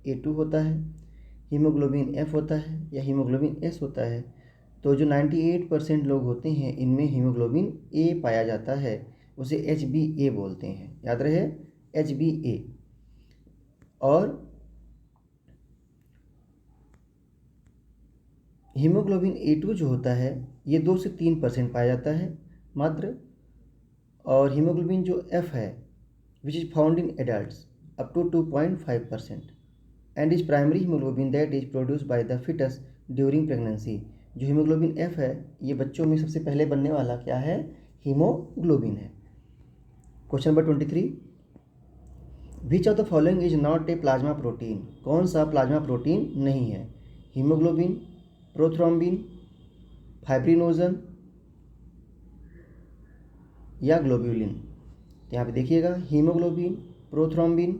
A2 होता है, हीमोग्लोबिन F होता है या हीमोग्लोबिन S होता है। तो जो 98% लोग होते हैं इनमें हीमोग्लोबिन A पाया जाता है, उसे HbA बोलते हैं, याद रहे HbA। और हीमोग्लोबिन A2 जो होता है ये 2 से 3% पाया जाता है मात्र। और हीमोग्लोबिन जो F है which is found in adults up to 2.5% and is primary haemoglobin that is produced by the foetus during pregnancy. जो हीमोग्लोबिन F है ये बच्चों में सबसे पहले बनने वाला क्या है, हीमोग्लोबिन है। Question number 23, which of the following is not a plasma protein. कौन सा प्लाज्मा प्रोटीन नहीं है, हीमोग्लोबिन, प्रोथ्रोम्बिन, फाइब्रिनोजन या ग्लोब्यूलिन। तो यहाँ पे देखिएगा haemoglobin, prothrombin,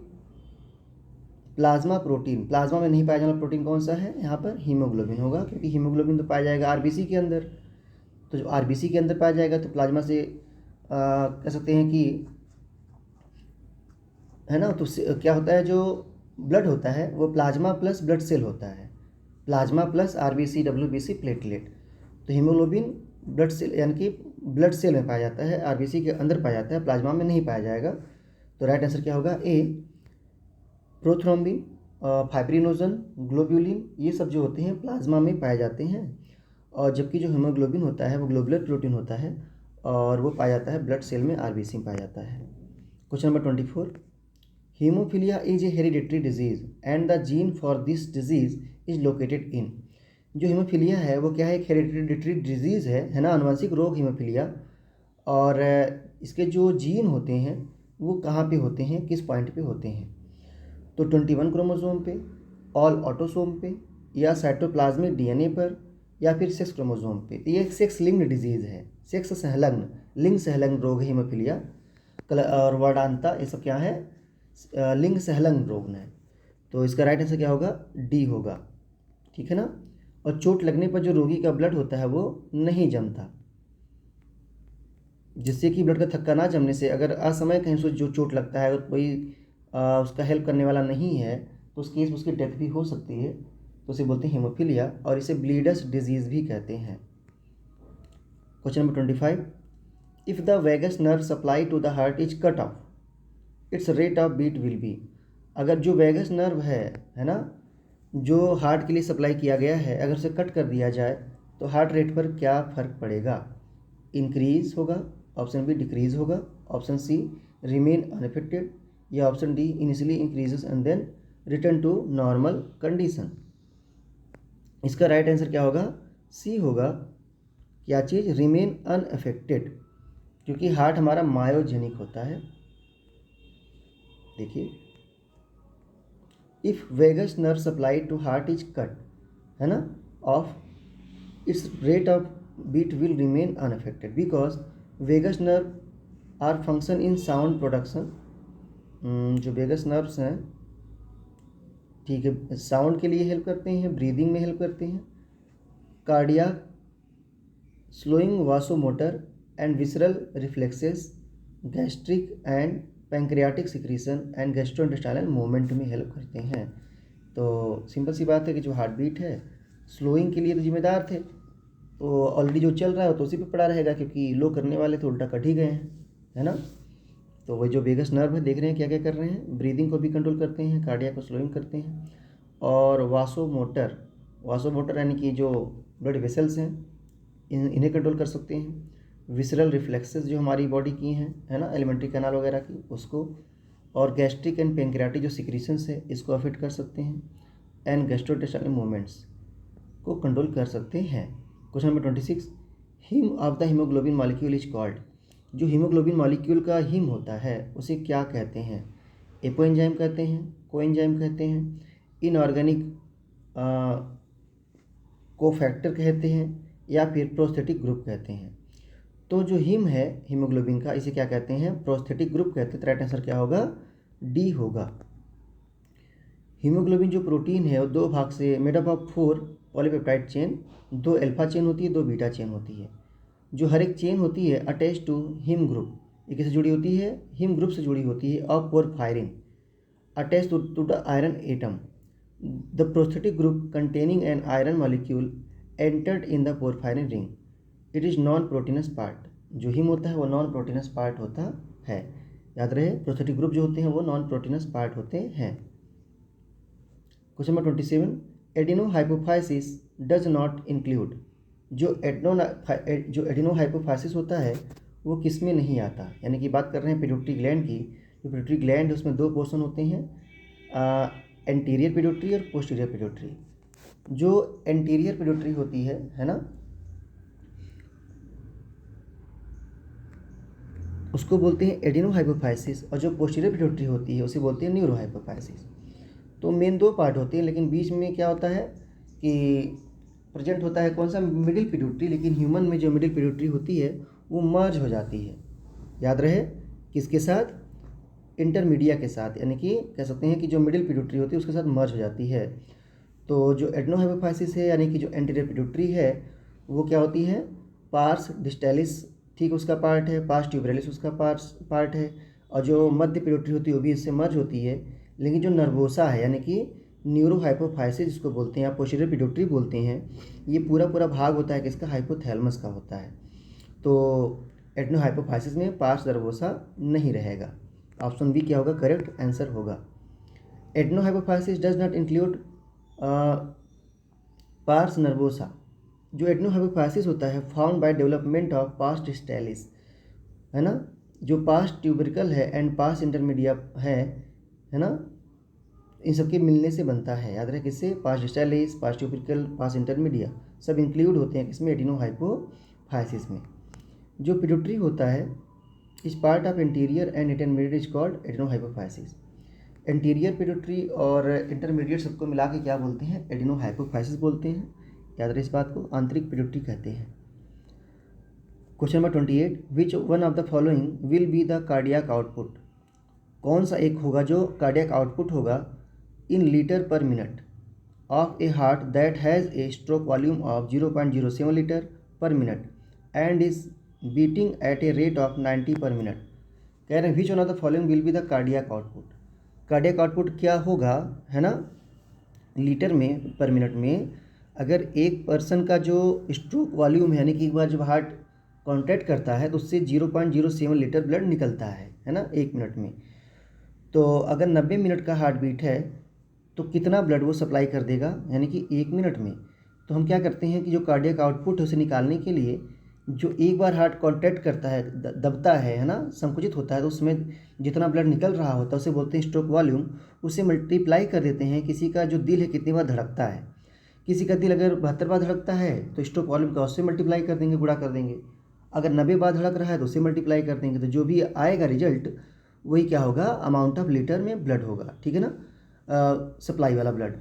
plasma protein. Plasma में नहीं पाया जाने वाला प्रोटीन कौन सा है, यहाँ पर हीमोग्लोबिन होगा, क्योंकि हीमोग्लोबिन तो पाया जाएगा आरबीसी के अंदर। तो जो आरबीसी के अंदर पाया जाएगा तो प्लाज्मा से कह सकते हैं कि है ना। तो क्या होता है, जो ब्लड होता है वो प्लाज्मा प्लस ब्लड सेल होता है, plasma plus RBC WBC platelet. तो हीमोग्लोबिन ब्लड सेल यानी कि ब्लड सेल में पाया जाता है, आरबीसी के अंदर पाया जाता है, प्लाज्मा में नहीं पाया जाएगा। तो राइट आंसर क्या होगा, ए। प्रोथ्रोम्बिन, फाइब्रिनोजन, ग्लोब्यूलिन ये सब जो होते हैं प्लाज्मा में पाए जाते हैं, और जबकि जो हीमोग्लोबिन होता है वो ग्लोबुलर प्रोटीन होता है और वो पाया जाता है ब्लड सेल में, आरबीसी में पाया जाता है। Question number 24, haemophilia is a hereditary disease and the gene for this disease is located in. जो हीमोफीलिया है वो क्या है, एक हेरिडिटरी डिजीज़ है ना, अनुवांशिक रोग हीमोफीलिया। और इसके जो जीन होते हैं वो कहाँ पे होते हैं, किस पॉइंट पे होते हैं। तो 21 क्रोमोसोम पे, ऑल ऑटोसोम पे, या साइटोप्लाज्मिक डीएनए पर, या फिर सेक्स क्रोमोसोम पे। तो ये एक सेक्स लिंक्ड डिजीज़ है, सेक्स संलग्न, लिंग संलग्न रोग है हीमोफीलिया। और वर्णांता ये सब क्या है, लिंग संलग्न रोग है। तो इसका राइट आंसर क्या होगा, डी होगा, ठीक है ना। और चोट लगने पर जो रोगी का ब्लड होता है वो नहीं जमता, जिससे कि ब्लड का थक्का ना जमने से अगर असमय कहीं से जो चोट लगता है, अगर कोई उसका हेल्प करने वाला नहीं है तो उस केस में उसकी डेथ भी हो सकती है। तो उसे बोलते हैं हीमोफीलिया, और इसे ब्लीडर्स डिजीज़ भी कहते हैं। Question number 25, if the vagus nerve supply to the heart is cut off, its rate of beat will be. अगर जो वेगस नर्व है ना, जो हार्ट के लिए सप्लाई किया गया है, अगर उसे कट कर दिया जाए तो हार्ट रेट पर क्या फ़र्क पड़ेगा, इंक्रीज़ होगा, ऑप्शन बी डिक्रीज़ होगा, ऑप्शन सी रिमेन अनअफेक्टेड, या option D initially increases and then return to normal condition. इसका राइट आंसर क्या होगा, सी होगा। क्या चीज़, रिमेन अनअफेक्टेड, क्योंकि हार्ट हमारा मायोजेनिक होता है। देखिए, if vagus nerve supply to heart is cut, है ना, off, its rate of beat will remain unaffected because vagus nerve are function in sound production। जो वेगस नर्व्स हैं, ठीक है, साउंड के लिए हेल्प करते हैं, ब्रीदिंग में हेल्प करते हैं, cardiac, slowing vasomotor and visceral reflexes, gastric and pancreatic secretion and gastrointestinal movement में हेल्प करते हैं। तो सिंपल सी बात है कि जो हार्ट बीट है स्लोइंग के लिए तो जिम्मेदार थे, तो ऑलरेडी जो चल रहा है तो उसी पे पड़ा रहेगा, क्योंकि लो करने वाले तो उल्टा कट ही गए हैं, है ना। तो वही जो वेगस नर्व है, देख रहे हैं क्या क्या कर रहे हैं, ब्रीदिंग को भी कंट्रोल करते हैं, कार्डियक को स्लोइंग करते हैं, और वासोमोटर, वासोमोटर यानी कि जो ब्लड वेसल्स हैं इन्हें कंट्रोल कर सकते हैं, विसरल रिफ्लेक्सेस जो हमारी बॉडी की हैं, है ना, एलिमेंट्री कैनाल वगैरह की उसको, और गैस्ट्रिक एंड पेंक्रियाटिक जो सिक्रीशंस है इसको अफेक्ट कर सकते हैं, एंड गैस्ट्रोइंटेस्टाइनल मूवमेंट्स को कंट्रोल कर सकते हैं। Question number 26, him of the haemoglobin molecule is called. जो हीमोग्लोबिन मॉलिक्यूल का हिम होता है उसे क्या कहते हैं, एपोएंजाइम कहते हैं, कोएंजाइम कहते हैं, इनऑर्गेनिक कोफैक्टर कहते हैं, या फिर प्रोस्थेटिक ग्रुप कहते हैं। तो जो हिम है हीमोग्लोबिन का, इसे क्या कहते हैं? प्रोस्थेटिक ग्रुप कहते हैं। तो राइट आंसर क्या होगा? डी होगा। हीमोग्लोबिन जो प्रोटीन है वो दो भाग से made up of 4 polypeptide chain, 2 alpha chain होती है, 2 बीटा चेन होती है। जो हर एक चेन होती है अटैच टू हिम ग्रुप, ये किससे जुड़ी होती है? हिम ग्रुप से जुड़ी होती है। Of porphyrin attach to the iron atom, the prosthetic group containing an iron molecule entered in the porphyrin ring, it is non proteinous part. जो हिम होता है वो नॉन प्रोटीनस पार्ट होता है। याद रहे, प्रोस्थेटिक ग्रुप जो होते हैं वो नॉन प्रोटीनस पार्ट होते हैं। Question number 27, adenohypophysis does not include. जो एडिनोहाइपोफाइसिस होता है वो किस में नहीं आता? यानी कि बात कर रहे हैं पिट्यूटरी ग्लैंड की। जो पिट्यूटरी ग्लैंड है उसमें दो पोर्शन होते हैं, एंटीरियर पिट्यूटरी और पोस्टीरियर पिट्यूटरी। जो एंटीरियर पिट्यूटरी होती है ना, उसको बोलते हैं एडिनोहाइपोफाइसिस, और जो पोस्टीरियर पिट्यूटरी होती है उसे बोलते हैं न्यूरोहाइपोफाइसिस। तो मेन दो पार्ट होते हैं, लेकिन बीच में क्या होता है कि प्रेजेंट होता है कौन सा? Middle pituitary. लेकिन ह्यूमन में जो मिडिल पिट्यूटरी होती है वो मर्ज हो जाती है। याद रहे, किसके साथ? इंटरमीडिया के साथ, यानी कि कह सकते हैं कि जो मिडिल पिट्यूटरी होती है उसके साथ मर्ज हो जाती है। तो जो एडिनोहाइपोफाइसिस है, यानी कि जो एंटीरियर पिट्यूटरी है, वो क्या होती है? पार्स डिस्टेलिस ठीक उसका पार्ट है, पार्स ट्यूबरेलिस उसका पार्ट है, और जो मध्य पिट्यूटरी होती है वो भी इससे मर्ज होती है। लेकिन जो नर्वोसा है, यानी कि न्यूरोहाइपोफाइसिस जिसको बोलते हैं, या पोस्टीरियर पिट्यूटरी बोलते हैं, ये पूरा भाग होता है किसका? हाइपोथैलेमस का होता है। तो एडिनोहाइपोफाइसिस में पार्स नर्वोसा नहीं रहेगा। ऑप्शन बी क्या होगा? करेक्ट आंसर होगा। Adenohypophysis does not include pars nervosa. जो एडिनोहाइपोफाइसिस होता है found by development of pars distalis, है ना, जो पार्स ट्यूबरिकल है एंड पार्स इंटरमीडिया है ना, इन सबके मिलने से बनता है। याद रहे, किससे? Pars distalis, pars tuberalis, pars intermedia सब इंक्लूड होते हैं किसमें? एडिनोहाइपोफाइसिस में। जो पिट्यूटरी होता है इस part of anterior and intermediate is called adenohypophysis. Anterior pituitary और इंटरमीडिएट सबको मिला के क्या बोलते हैं? एडिनोहाइपोफाइसिस बोलते हैं। याद रहे इस बात को, आंतरिक पिट्यूटरी कहते हैं। Question number 28, which one of the following will be the cardiac output. कौन सा एक होगा जो कार्डियक आउटपुट होगा in litre per minute of a heart that has a stroke volume of 0.07 litre per minute and is beating at a rate of 90 per minute. कह रहे हैं which one of the following will be the cardiac output. Cardiac output क्या होगा, है ना, लीटर में पर मिनट में। अगर एक पर्सन का जो स्ट्रोक वॉल्यूम है, यानी कि एक बार जब हार्ट कॉन्ट्रैक्ट करता है तो उससे 0.07 लीटर ब्लड निकलता है ना, 1 मिनट में। तो अगर 90 मिनट का हार्ट बीट है तो कितना ब्लड वो सप्लाई कर देगा, यानी कि 1 मिनट में। तो हम क्या करते हैं कि जो कार्डियक आउटपुट है उसे निकालने के लिए जो एक बार हार्ट कॉन्ट्रैक्ट करता है, दबता है ना, संकुचित होता है, तो उसमें जितना ब्लड निकल रहा होता है उसे बोलते हैं स्ट्रोक वॉल्यूम। उसे मल्टीप्लाई कर देते हैं किसी का जो दिल है कितनी बार धड़कता है। किसी का दिल अगर 72 बार धड़कता है तो स्ट्रोक वॉल्यूम का उससे मल्टीप्लाई कर देंगे, गुणा कर देंगे। अगर 90 बार धड़क रहा है तो उससे मल्टीप्लाई कर देंगे। तो जो भी आएगा रिजल्ट वही क्या होगा? अमाउंट ऑफ लीटर में ब्लड होगा, ठीक है ना, सप्लाई वाला ब्लड।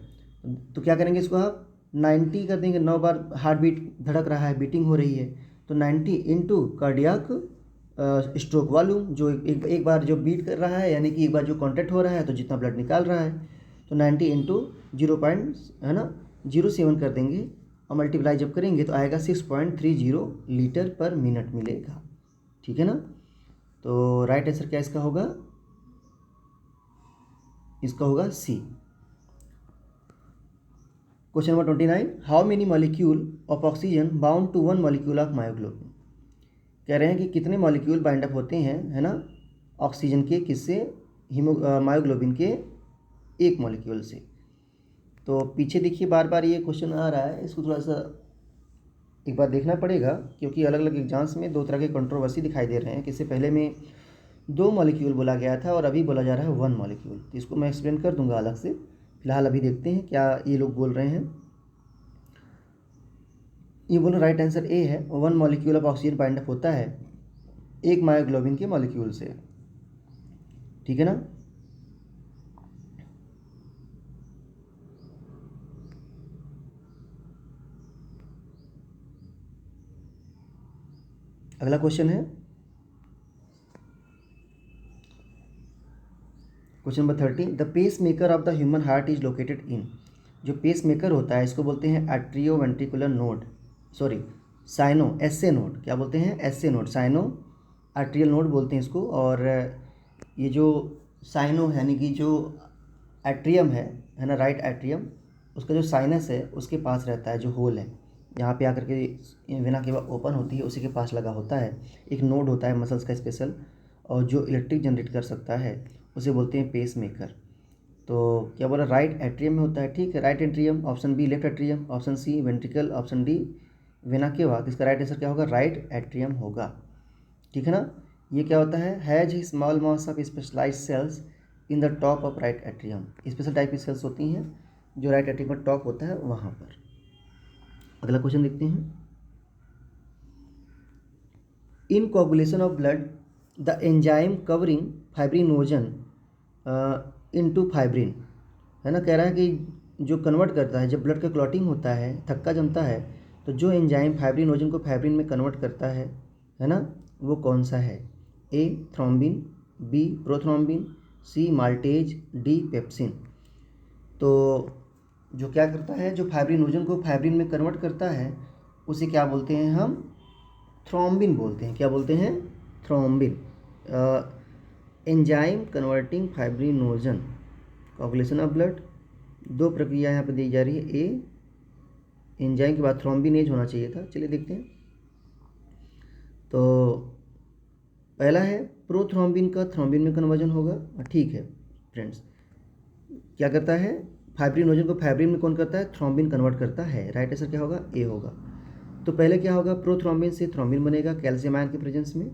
तो क्या करेंगे इसको आप 90 कर देंगे। 9 बार हार्ट बीट धड़क रहा है, बीटिंग हो रही है, तो 90 इंटू कार्डियक स्ट्रोक वॉल्यूम, जो एक बार जो बीट कर रहा है, यानी कि एक बार जो कॉन्ट्रैक्ट हो रहा है तो जितना ब्लड निकाल रहा है, तो 90 इंटू 0.07 कर देंगे, और मल्टीप्लाई जब करेंगे तो आएगा 6.30 लीटर पर मिनट मिलेगा, ठीक है ना। तो राइट आंसर क्या इसका होगा? इसका होगा C. Question number 29, how many molecule of oxygen bound to 1 molecule of myoglobin. कह रहे हैं कि कितने मॉलिक्यूल बाइंड अप होते हैं, है ना, ऑक्सीजन के, किससे? मायोग्लोबिन के एक मॉलिक्यूल से। तो पीछे देखिए बार बार ये क्वेश्चन आ रहा है, इसको थोड़ा सा एक बार देखना पड़ेगा, क्योंकि अलग अलग एग्जाम्स में दो तरह के कंट्रोवर्सी दिखाई दे रहे हैं। किससे पहले में 2 मॉलिक्यूल बोला गया था और अभी बोला जा रहा है 1 मॉलिक्यूल। तो इसको मैं एक्सप्लेन कर दूंगा अलग से। फिलहाल अभी देखते हैं क्या ये लोग बोल रहे हैं। ये बोलो राइट आंसर ए है, 1 molecule of oxygen bind up होता है एक मायोग्लोबिन के मॉलिक्यूल से, ठीक है ना। अगला क्वेश्चन है question number 30, the pacemaker of the human heart is located in. जो पेस मेकर होता है इसको बोलते हैं atrio ventricular node, sorry sino SA node, क्या बोलते हैं SA node, sino atrial node बोलते हैं इसको। और ये जो साइनो यानी कि जो एट्रियम है ना, राइट एट्रियम, उसका जो साइनस है उसके पास रहता है, जो होल है यहाँ पे आकर के वेना केवा ओपन होती है उसी के पास लगा होता है, एक नोड होता है मसल्स का स्पेशल, और जो इलेक्ट्रिक जनरेट कर सकता है उसे बोलते हैं पेस मेकर। तो क्या बोला, राइट एट्रियम में होता है, ठीक है, right atrium, option B left atrium, option C ventricle, option D vena cava. इसका राइट आंसर क्या होगा, राइट एट्रियम होगा, ठीक है ना। ये क्या होता है, has small mass of specialised cells in the top of right atrium. Special type की सेल्स होती हैं जो राइट एट्रियम पर टॉप होता है वहाँ पर। अगला क्वेश्चन देखते हैं, in coagulation of blood the enzyme converting fibrinogen into fibrin, है ना, कह रहा है कि जो कन्वर्ट करता है, जब ब्लड का क्लॉटिंग होता है, थक्का जमता है, तो जो एंजाइम फाइब्रिनोजन को फाइब्रिन में कन्वर्ट करता है ना, वो कौन सा है, ए थ्रोम्बिन, बी प्रोथ्रोम्बिन, सी माल्टेज, डी पेप्सिन। तो जो क्या करता है, जो फाइब्रिनोजन को फाइब्रिन में कन्वर्ट करता है उसे क्या बोलते हैं हम, थ्रोम्बिन बोलते हैं। क्या बोलते हैं, thrombin. Enzyme converting fibrinogen, coagulation of blood, दो प्रक्रिया यहाँ पर दी जा रही है, ए एंजाइम के बाद थ्रोम्बिनेज होना चाहिए था, चलिए देखते हैं। तो पहला है प्रोथ्रोम्बिन का थ्रोम्बिन में कन्वर्जन होगा, ठीक है फ्रेंड्स। क्या करता है, फाइब्रिनोजन को फाइब्रिन में कौन करता है, थ्रोम्बिन कन्वर्ट करता है, राइट आंसर क्या होगा, ए होगा। तो पहले क्या होगा, प्रोथ्रोम्बिन से थ्रोम्बिन बनेगा कैल्शियम आयन के प्रेजेंस में,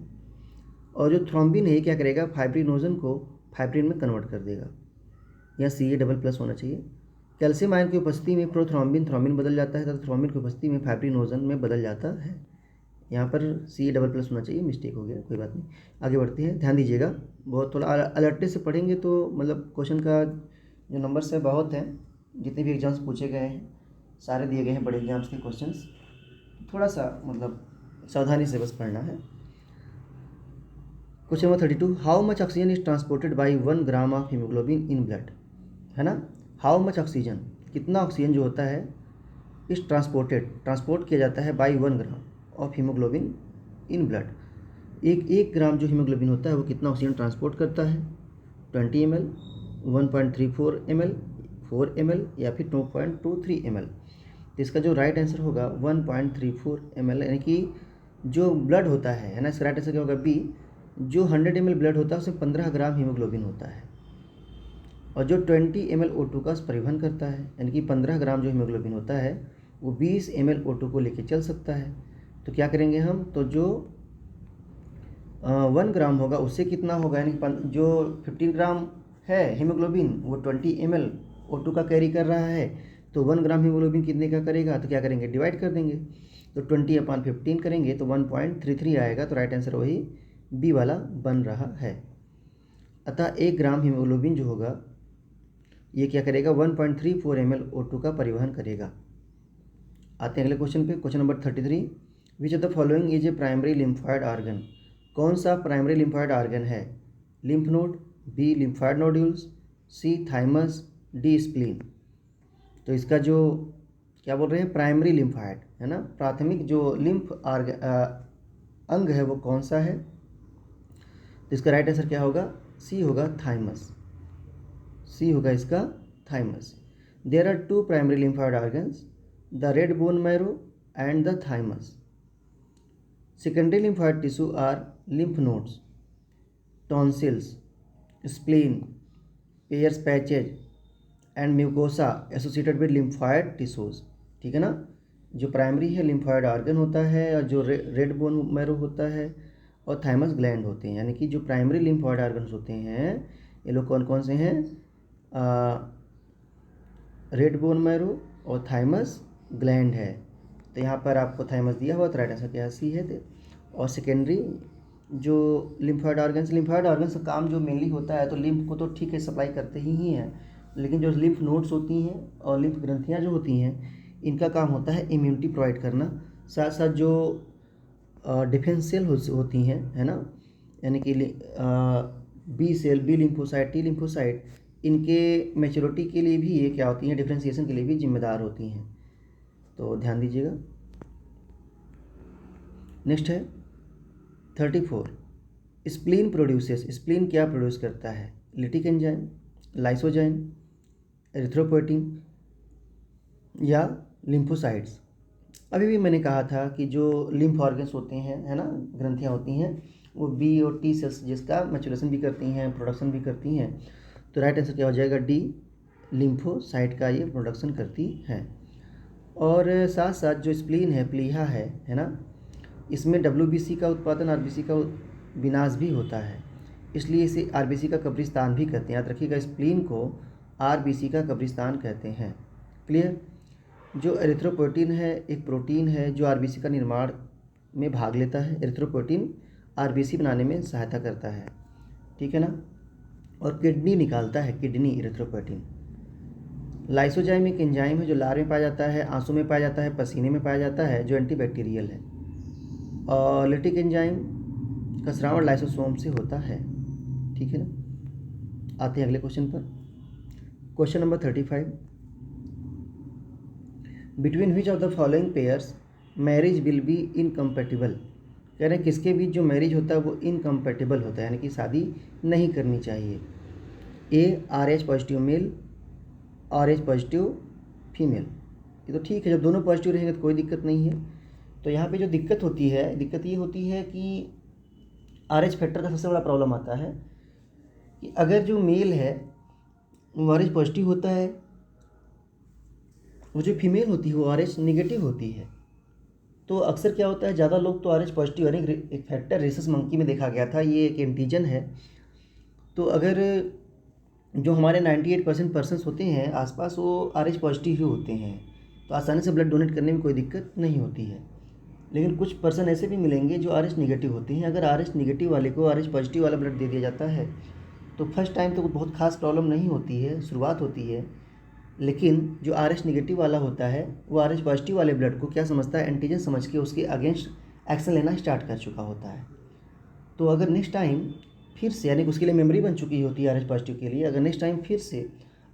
और जो थ्रोम्बिन है क्या करेगा, फाइब्रिनोजन को फाइब्रिन में कन्वर्ट कर देगा, या सी ए डबल प्लस होना चाहिए। कैल्शियम आयन की उपस्थिति में प्रोथ्रोम्बिन थ्रोम्बिन बदल जाता है तथा थ्रोम्बिन की उपस्थिति में फाइब्रिनोजन में बदल जाता है। यहाँ पर सी डबल प्लस होना चाहिए, मिस्टेक हो गया, कोई बात नहीं। आगे बढ़ते हैं, ध्यान दीजिएगा, बहुत थोड़ा अलर्टनेस से पढ़ेंगे तो मतलब क्वेश्चन का जो नंबर्स है बहुत हैं, जितने भी एग्जाम्स पूछे गए हैं सारे दिए गए हैं बड़े एग्जाम्स के क्वेश्चंस, थोड़ा सा मतलब सावधानी से बस पढ़ना है। Question number 32, how much oxygen is transported by 1 gram of haemoglobin in blood, है ना। हाउ मच ऑक्सीजन, कितना ऑक्सीजन जो होता है इस ट्रांसपोर्ट किया जाता है by 1 gram of haemoglobin in blood. एक ग्राम जो हीमोग्लोबिन होता है वो कितना ऑक्सीजन ट्रांसपोर्ट करता है, 20 ml, 1.34 ml, 4 ml या फिर 2.23 ml। तो इसका जो राइट आंसर होगा 1.34 ml, यानी कि जो ब्लड होता है ना, इसका राइट आंसर क्या होगा, बी। जो 100 ml ब्लड होता है उसमें 15 ग्राम हीमोग्लोबिन होता है, और जो 20 ml O2 का परिवहन करता है, यानी कि 15 ग्राम जो हीमोग्लोबिन होता है वो 20 ml O2 को लेके चल सकता है। तो क्या करेंगे हम, तो जो 1 ग्राम होगा उससे कितना होगा, यानी जो 15 ग्राम है हीमोग्लोबिन वो 20 ml O2 का कैरी कर रहा है, तो 1 ग्राम हीमोग्लोबिन कितने का करेगा, तो क्या करेंगे, डिवाइड कर देंगे, तो 20/15 करेंगे तो 1.33 आएगा। तो राइट आंसर वही बी वाला बन रहा है। अतः 1 ग्राम हीमोग्लोबिन जो होगा ये क्या करेगा, 1.34 ml O2 का परिवहन करेगा। आते हैं अगले क्वेश्चन पे, question number 33, which of the following is a primary lymphoid organ. कौन सा प्राइमरी लिम्फॉइड ऑर्गन है, lymph node, B lymphoid nodules, C thymus, D spleen. तो इसका जो क्या बोल रहे हैं, प्राइमरी लिम्फॉइड है ना, प्राथमिक जो लिम्फ अंग है वो कौन सा है, तो इसका राइट आंसर क्या होगा, सी होगा, थाइमस, सी होगा इसका thymus. There are 2 primary lymphoid organs, the red bone marrow and the thymus. Secondary lymphoid tissue are lymph nodes, tonsils, spleen, Peyer's patches and mucosa associated with lymphoid tissues। ठीक है ना, जो प्राइमरी है लिम्फॉइड ऑर्गन होता है, और जो रेड बोन मैरो होता है और थाइमस ग्लैंड होते हैं, यानी कि जो प्राइमरी लिम्फॉइड ऑर्गन्स होते हैं ये लोग कौन कौन से हैं, रेड बोन मैरो और थाइमस ग्लैंड है। तो यहाँ पर आपको थाइमस दिया हुआ, तो राइट आंसर क्या सी है। और सेकेंडरी जो लिम्फॉइड ऑर्गन्स का काम जो मेनली होता है, तो लिम्फ को तो ठीक है सप्लाई करते ही हैं, लेकिन जो लिम्फ नोड्स होती हैं और लिम्फ ग्रंथियाँ जो होती हैं इनका काम होता है इम्यूनिटी प्रोवाइड करना, साथ साथ जो डिफेंस सेल होती हैं, है ना, यानी कि B cell, B lymphocyte, T lymphocyte, इनके मैच्योरिटी के लिए भी ये क्या होती हैं, डिफ्रेंसिएशन के लिए भी जिम्मेदार होती हैं। तो ध्यान दीजिएगा। नेक्स्ट है 34, स्प्लीन प्रोड्यूसेस। स्प्लीन क्या प्रोड्यूस करता है? लिटिक एंजाइम, लाइसोजाइम, एरिथ्रोपोएटिन या लिम्फोसाइट्स। अभी भी मैंने कहा था कि जो लिम्फ ऑर्गन्स होते हैं, है ना, ग्रंथियाँ होती हैं, वो बी और टी सेल्स जिसका मैच्योरेशन भी करती हैं, प्रोडक्शन भी करती हैं। तो राइट आंसर क्या हो जाएगा? डी, लिम्फोसाइट का ये प्रोडक्शन करती हैं। और साथ साथ जो स्प्लीन है, प्लीहा है ना, इसमें WBC का उत्पादन, RBC का विनाश भी होता है, इसलिए इसे RBC का कब्रिस्तान भी कहते हैं। याद रखिएगा, स्प्लीन को RBC का कब्रिस्तान कहते हैं। क्लियर? जो एरिथ्रोपोएटिन है, एक प्रोटीन है जो RBC का निर्माण में भाग लेता है। एरिथ्रोपोएटिन RBC बनाने में सहायता करता है, ठीक है ना। और किडनी निकालता है, किडनी एरिथ्रोपोएटिन। लाइसोजाइम एक एंजाइम है जो लार में पाया जाता है, आंसू में पाया जाता है, पसीने में पाया जाता है, जो एंटीबैक्टीरियल है। और लिटिक एंजाइम का स्राव लाइसोसोम से होता है, ठीक है ना। आते हैं अगले क्वेश्चन पर। Question number 35, between which of the following pairs marriage will be incompatible. कह रहे हैं किसके बीच जो मैरिज होता है वो इनकम्पेटिबल होता है, यानी कि शादी नहीं करनी चाहिए। A RH positive male, RH positive female. ये तो ठीक है, जब दोनों पॉजिटिव रहेंगे तो कोई दिक्कत नहीं है। तो यहाँ पे जो दिक्कत होती है, दिक्कत ये होती है कि RH फैक्टर का सबसे बड़ा प्रॉब्लम आता है कि अगर जो मेल है वो RH पॉजिटिव होता है, वो जो फीमेल होती है वो RH निगेटिव होती है। तो अक्सर क्या होता है, ज़्यादा लोग तो RH पॉजिटिव, यानी एक फैक्टर रेसस मंकी में देखा गया था, ये एक एंटीजन है। तो अगर जो हमारे 98% पर्सन्स होते हैं आसपास वो RH पॉजिटिव ही होते हैं, तो आसानी से ब्लड डोनेट करने में कोई दिक्कत नहीं होती है। लेकिन कुछ पर्सन ऐसे भी मिलेंगे जो RH निगेटिव होते हैं। अगर RH निगेटिव वाले को RH पॉजिटिव वाला ब्लड दे दिया जाता है तो फर्स्ट टाइम तो बहुत खास प्रॉब्लम नहीं होती है, शुरुआत होती है। लेकिन जो RH निगेटिव वाला होता है वो RH पॉजिटिव वाले ब्लड को क्या समझता है, एंटीजन समझ के उसके अगेंस्ट एक्शन लेना स्टार्ट कर चुका होता है। तो अगर नेक्स्ट टाइम फिर से, यानी कि उसके लिए मेमोरी बन चुकी होती है RH पॉजिटिव के लिए, अगर नेक्स्ट टाइम फिर से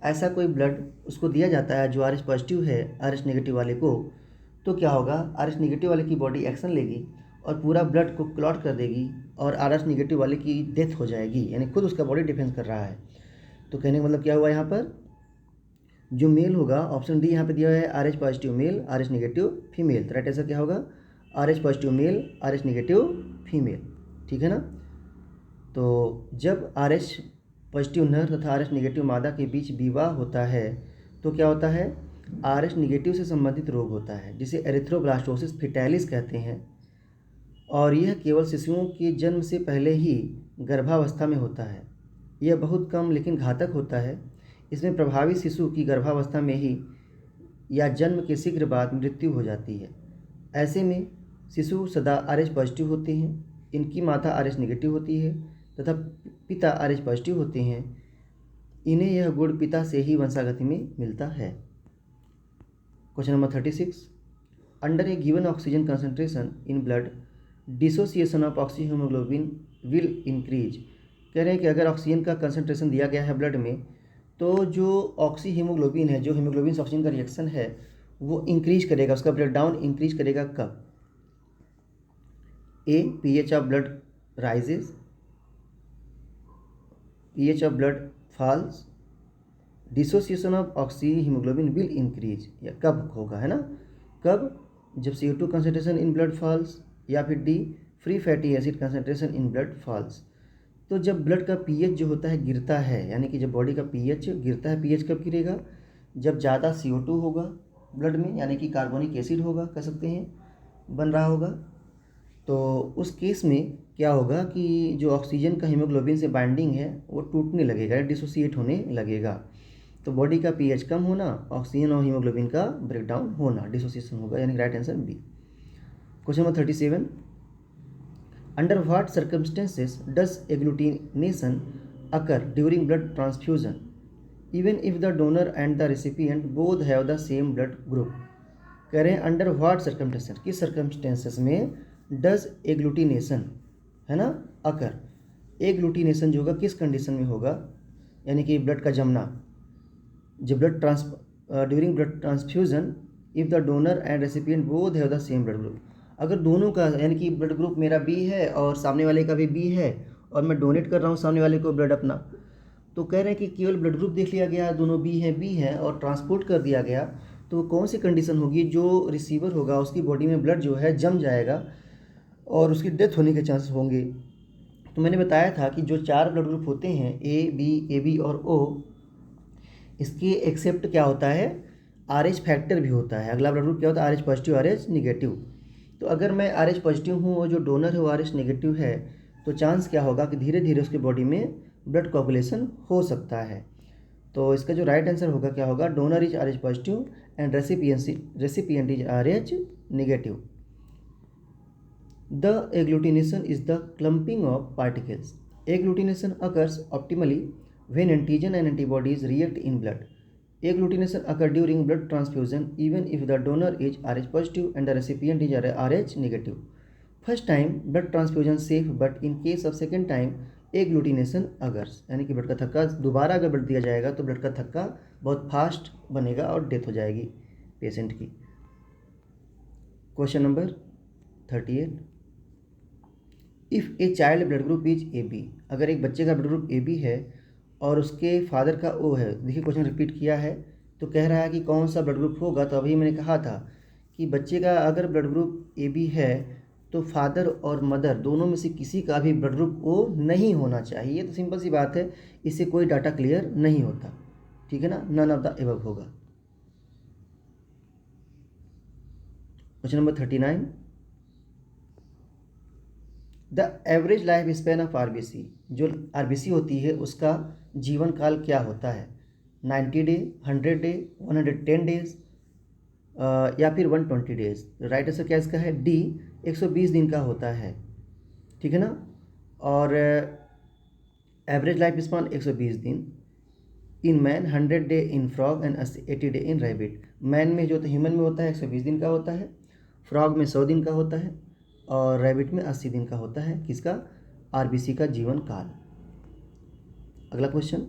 ऐसा कोई ब्लड उसको दिया जाता है जो RH पॉजिटिव है RH निगेटिव वाले को, तो क्या होगा, RH निगेटिव वाले की बॉडी एक्शन लेगी और पूरा ब्लड को क्लॉट कर देगी और RH निगेटिव वाले की डेथ हो जाएगी, यानी खुद उसका बॉडी डिफेंस कर रहा है। तो कहने का मतलब क्या हुआ, यहाँ पर जो मेल होगा, ऑप्शन डी यहाँ पे दिया है, RH positive male, RH negative female. तो राइट आंसर क्या होगा, RH positive male, RH negative female, ठीक है ना। तो जब RH पॉजिटिव नर तथा RH निगेटिव मादा के बीच विवाह होता है तो क्या होता है, RH निगेटिव से संबंधित रोग होता है जिसे एरिथ्रोब्लास्टोसिस फिटैलिस कहते हैं। और यह केवल शिशुओं के जन्म से पहले ही गर्भावस्था में होता है। यह बहुत कम लेकिन घातक होता है। इसमें प्रभावित शिशु की गर्भावस्था में ही या जन्म के शीघ्र बाद मृत्यु हो जाती है। ऐसे में शिशु सदा RH पॉजिटिव होते हैं, इनकी माता RH निगेटिव होती है तथा पिता RH पॉजिटिव होते हैं। इन्हें यह गुण पिता से ही वंशागति में मिलता है। Question number 36, under A given oxygen concentration in blood dissociation of oxyhaemoglobin will increase. कह रहे हैं कि अगर ऑक्सीजन का कंसंट्रेशन दिया गया है ब्लड में तो जो ऑक्सी हीमोग्लोबिन है, जो हीमोग्लोबिन से ऑक्सीजन का रिएक्शन है वो इंक्रीज करेगा, उसका ब्रेकडाउन इंक्रीज करेगा कब? A pH of blood rises, pH of blood falls, dissociation of oxyhaemoglobin will increase. या कब होगा, है ना, कब? जब CO2 concentration in blood falls, या फिर D free fatty acid concentration in blood falls. तो जब ब्लड का pH जो होता है गिरता है, यानी कि जब बॉडी का pH गिरता है, pH कब गिरेगा? जब ज़्यादा CO2 होगा ब्लड में, यानी कि कार्बोनिक एसिड होगा, कह सकते हैं, बन रहा होगा। तो उस केस में क्या होगा कि जो ऑक्सीजन का हीमोग्लोबिन से बाइंडिंग है वो टूटने लगेगा, डिसोसिएट होने लगेगा। तो बॉडी का pH कम होना, ऑक्सीजन और हीमोग्लोबिन का ब्रेकडाउन होना, डिसोसिएशन होगा, यानी right answer B. Question number 37, under what circumstances does agglutination occur during blood transfusion even if the donor and the recipient both have the same blood group. कह रहे हैं अंडर व्हाट सर्कमस्टेंसेस, किस सर्कमस्टेंसेस में डज एग्लूटिनेशन, है ना, अकर, एग्लूटिनेशन जो होगा किस कंडीशन में होगा, यानी कि ब्लड का जमना, जब during blood transfusion if the donor and recipient both have the same blood group. अगर दोनों का, यानी कि ब्लड ग्रुप मेरा बी है और सामने वाले का भी बी है, और मैं डोनेट कर रहा हूँ सामने वाले को ब्लड अपना, तो कह रहे हैं कि केवल ब्लड ग्रुप देख लिया गया, दोनों बी हैं और ट्रांसपोर्ट कर दिया गया, तो कौन सी कंडीशन होगी, जो रिसीवर होगा उसकी बॉडी में ब्लड जो है जम जाएगा और उसकी डेथ होने के चांसेस होंगे। तो मैंने बताया था कि जो 4 ब्लड ग्रुप होते हैं ए बी और ओ, इसके एक्सेप्ट क्या होता है, RH फैक्टर भी होता है। अगला ब्लड ग्रुप क्या होता है, RH पॉजिटिव RH निगेटिव। तो अगर मैं RH पॉजिटिव हूँ और जो डोनर है वो RH नेगेटिव है, तो चांस क्या होगा कि धीरे धीरे उसके बॉडी में ब्लड कोगुलेशन हो सकता है। तो इसका जो राइट आंसर होगा क्या होगा, donor is RH positive and recipient is RH negative. The agglutination is the clumping of particles. Agglutination occurs optimally when antigen and antibodies react in blood. Agglutination occurs during blood transfusion even if the donor is RH positive and the recipient is RH negative. First time blood transfusion safe, but in case of second time agglutination occurs, यानी कि ब्लड का थक्का दोबारा अगर ब्लड दिया जाएगा तो ब्लड का थक्का बहुत फास्ट बनेगा और डेथ हो जाएगी पेशेंट की। Question number 38, if a child blood group is AB, अगर एक बच्चे का ब्लड ग्रुप AB है और उसके फादर का O है, देखिए क्वेश्चन रिपीट किया है, तो कह रहा है कि कौन सा ब्लड ग्रुप होगा। तो अभी मैंने कहा था कि बच्चे का अगर ब्लड ग्रुप AB है तो फादर और मदर दोनों में से किसी का भी ब्लड ग्रुप O नहीं होना चाहिए। तो सिंपल सी बात है, इससे कोई डाटा क्लियर नहीं होता, ठीक है ना, नन ऑफ द एबव होगा। Question number 39, the average life span of RBC, जो RBC होती है उसका जीवन काल क्या होता है, 90 डे, 100 डे, 110 डेज या फिर 120 डेज। राइट आंसर क्या इसका है, डी, 120 दिन का होता है, ठीक है ना। और एवरेज लाइफ स्पैन 120 दिन in man, 100 day in frog and 80 day in rabbit. Man में जो ह्यूमन में होता है 120 दिन का होता है, फ्रॉग में 100 दिन का होता है और रैबिट में 80 दिन का होता है, किसका, RBC का जीवन काल। अगला क्वेश्चन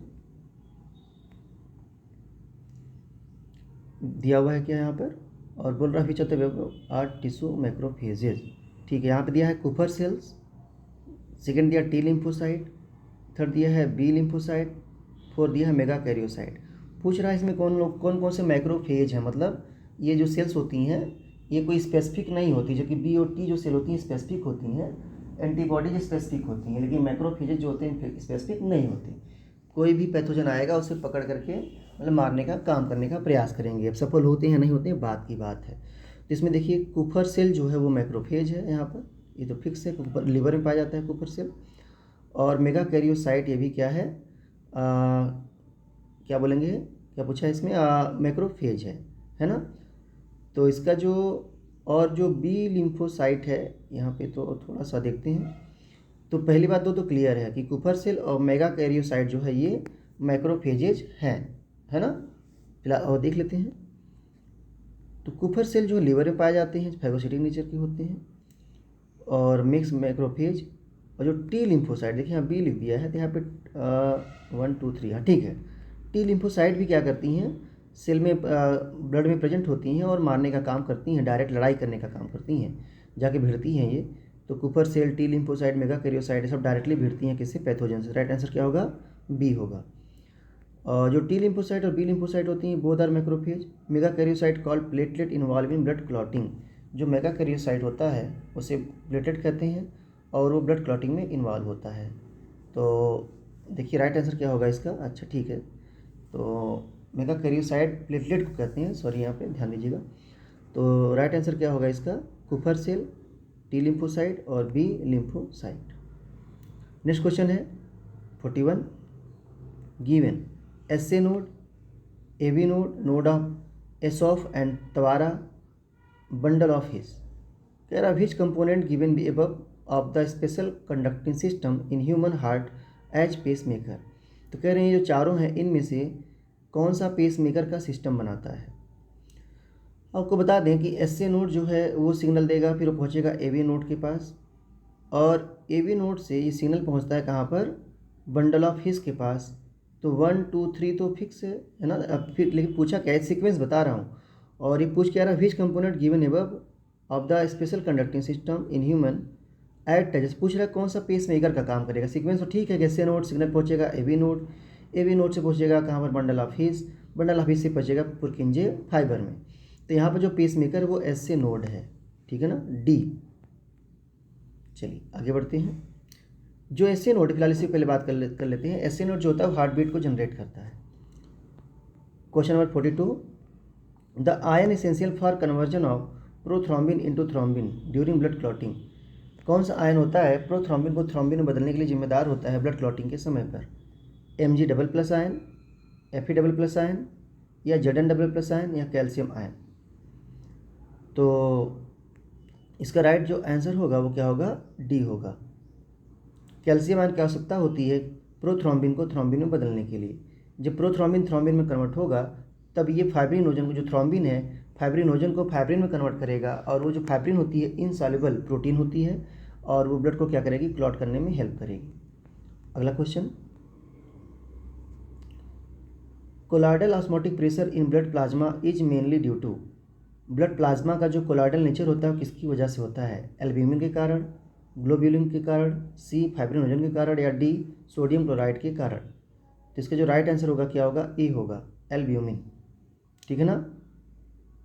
दिया हुआ है क्या यहाँ पर, और बोल रहा है which of the are tissue macrophages, ठीक है। यहाँ पे दिया है कुपर सेल्स, सेकेंड दिया T लिम्फोसाइट, थर्ड दिया है B लिम्फोसाइट, फोर्थ दिया है मेगा कैरियोसाइट। पूछ रहा है इसमें कौन कौन से मैक्रोफेज हैं, मतलब ये जो सेल्स होती हैं ये कोई स्पेसिफिक नहीं होती, जो कि B और T जो सेल होती हैं स्पेसिफिक होती हैं, एंटीबॉडीज स्पेसिफिक होती हैं, लेकिन मैक्रोफेजेज जो होते हैं स्पेसिफिक नहीं होती। कोई भी पैथोजन आएगा उसे पकड़ करके मतलब मारने का काम करने का प्रयास करेंगे, अब सफल होते हैं नहीं होते हैं बात की बात है। तो इसमें देखिए कुपर सेल जो है वो मैक्रोफेज है, यहाँ पर ये तो फिक्स है, कुपर लिवर में पाया जाता है कुपर सेल। और मेगा कैरियोसाइट ये भी क्या है, क्या बोलेंगे, क्या पूछा है इसमें, मैक्रोफेज है ना। तो इसका जो, और जो B लिम्फोसाइट है यहाँ पे तो थोड़ा सा देखते हैं। तो पहली बात तो क्लियर है कि कुपर सेल और मेगा कैरियोसाइट जो है ये मैक्रोफेजेज हैं, है ना। फिलहाल और देख लेते हैं। तो कुपर सेल जो लिवर में पाए जाते हैं, फैगोसिटिक नेचर के होते हैं, और मिक्स मैक्रोफेज। और जो T लिम्फोसाइट देखिए यहाँ B लिख दिया है, तो यहाँ पे 1 2 3, हाँ ठीक है। T लिम्फोसाइट भी क्या करती हैं, सेल में ब्लड में प्रेजेंट होती हैं और मारने का काम करती हैं, डायरेक्ट लड़ाई करने का काम करती हैं, जाके भिड़ती हैं ये। तो Kupffer cell, T lymphocyte, megakaryocyte सब डायरेक्टली भिड़ती हैं किससे, पैथोजन से। राइट आंसर क्या होगा, B होगा। और जो T लिम्फोसाइट और B लिम्फोसाइट होती हैं both are macrophage. Megakaryocyte called platelet involving blood clotting, जो मेगा कैरियोसाइट होता है उसे प्लेटलेट कहते हैं और वो ब्लड क्लॉटिंग में इन्वॉल्व होता है। तो देखिए राइट आंसर क्या होगा इसका, अच्छा ठीक है। तो मेगा कैरियोसाइट प्लेटलेट को कहते हैं, सॉरी यहाँ पे ध्यान दीजिएगा। तो राइट आंसर क्या होगा इसका, कुपर सेल, T लिम्फोसाइट और B लिम्फोसाइट। नेक्स्ट क्वेश्चन है 41, given SA node, AB node, node of Aschoff and Tawara, bundle of His. कह रहा which component given the above of the special conducting system in human heart as pacemaker. तो कह रहे हैं ये जो चारों हैं इनमें से कौन सा पेस मेकर का सिस्टम बनाता है। आपको बता दें कि SA नोड जो है वो सिग्नल देगा, फिर वो पहुँचेगा AV नोड के पास, और AV नोड से ये सिग्नल पहुँचता है कहाँ पर, बंडल ऑफ हिस के पास। तो 1 2 3 तो फिक्स है ना। अब फिर लेकिन पूछा क्या है, सीक्वेंस बता रहा हूँ, और ये पूछ के आ रहा है विच component given above of the special conducting system in human at touches. पूछ रहा है कौन सा पेस मेकर का काम करेगा। सीक्वेंस तो ठीक है, कैसे नोड सिग्नल पहुँचेगा AV नोड, AV नोड से पहुँचेगा कहाँ पर, bundle of his, bundle of हिस से पहुँचेगा पुरकिंजे फाइबर में। तो यहाँ पर जो पेस मेकर है वो SA नोड है, ठीक है ना, D। चलिए आगे बढ़ते हैं। जो SA नोड, फिलहाल इससे पहले बात कर लेते हैं। SA नोड जो होता है वो हार्ट बीट को जनरेट करता है। Question number 42, the ion essential for conversion of prothrombin into thrombin during blood clotting. कौन सा आयन होता है प्रोथ्रोम्बिन को थ्रोम्बिन में बदलने के लिए जिम्मेदार होता है ब्लड क्लॉटिंग के समय पर? Mg double plus ion, Fe double plus ion, या Zn डबल प्लस आयन, या कैल्शियम आयन? तो इसका राइट जो आंसर होगा वो क्या होगा, डी होगा। कैल्शियम आयन की आवश्यकता होती है प्रोथ्रोम्बिन को थ्रोम्बिन में बदलने के लिए। जब प्रोथ्रोम्बिन थ्रोम्बिन में कन्वर्ट होगा तब ये फाइब्रिनोजन को, जो थ्रोम्बिन है फाइब्रिनोजन को फाइब्रिन में कन्वर्ट करेगा, और वो जो फाइब्रिन होती है इनसॉल्युबल प्रोटीन होती है, और वो ब्लड को क्या करेगी, क्लॉट करने में हेल्प करेगी। अगला question, colloidal osmotic pressure in blood plasma is mainly due to. Blood plasma का जो कोलॉइडल नेचर होता है वो किसकी वजह से होता है? एल्ब्यूमिन के कारण, ग्लोब्यूलिन के कारण, C फाइब्रिनोजन के कारण, या D सोडियम क्लोराइड के कारण? तो इसका जो राइट आंसर होगा क्या होगा, ए होगा, एल्ब्यूमिन, ठीक है ना।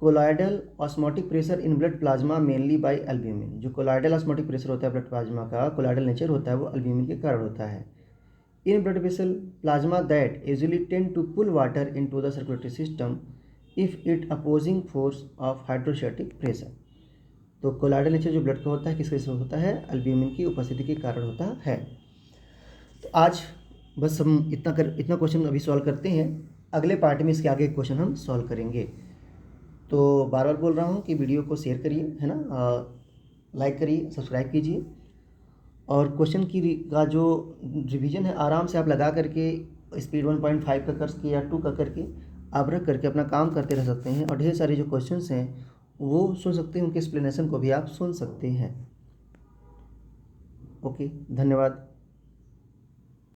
Colloidal osmotic pressure in blood plasma mainly by albumin. जो कोलॉइडल ऑस्मोटिक प्रेशर होता है ब्लड प्लाज्मा का, कोलॉइडल नेचर होता है वो एल्ब्यूमिन के कारण होता है। In blood vessel plasma that usually tend to pull water into the circulatory system if it opposing force of hydrostatic pressure. तो कोलॉइडल नेचर जो ब्लड का होता है किस वजह से होता है, एल्ब्यूमिन की उपस्थिति के कारण होता है। तो आज बस हम इतना क्वेश्चन अभी सॉल्व करते हैं। अगले पार्ट में इसके आगे क्वेश्चन हम सॉल्व करेंगे। तो बार बार बोल रहा हूँ कि वीडियो को शेयर करिए, है ना, लाइक करिए, सब्सक्राइब कीजिए, और क्वेश्चन का जो रिवीजन है आराम से आप लगा करके स्पीड 1.5 का करके या 2 का करके आप रख करके अपना काम करते रह सकते हैं, और ढेर सारे जो क्वेश्चंस हैं वो सुन सकते हैं, उनके एक्सप्लेनेशन को भी आप सुन सकते हैं। ओके, धन्यवाद।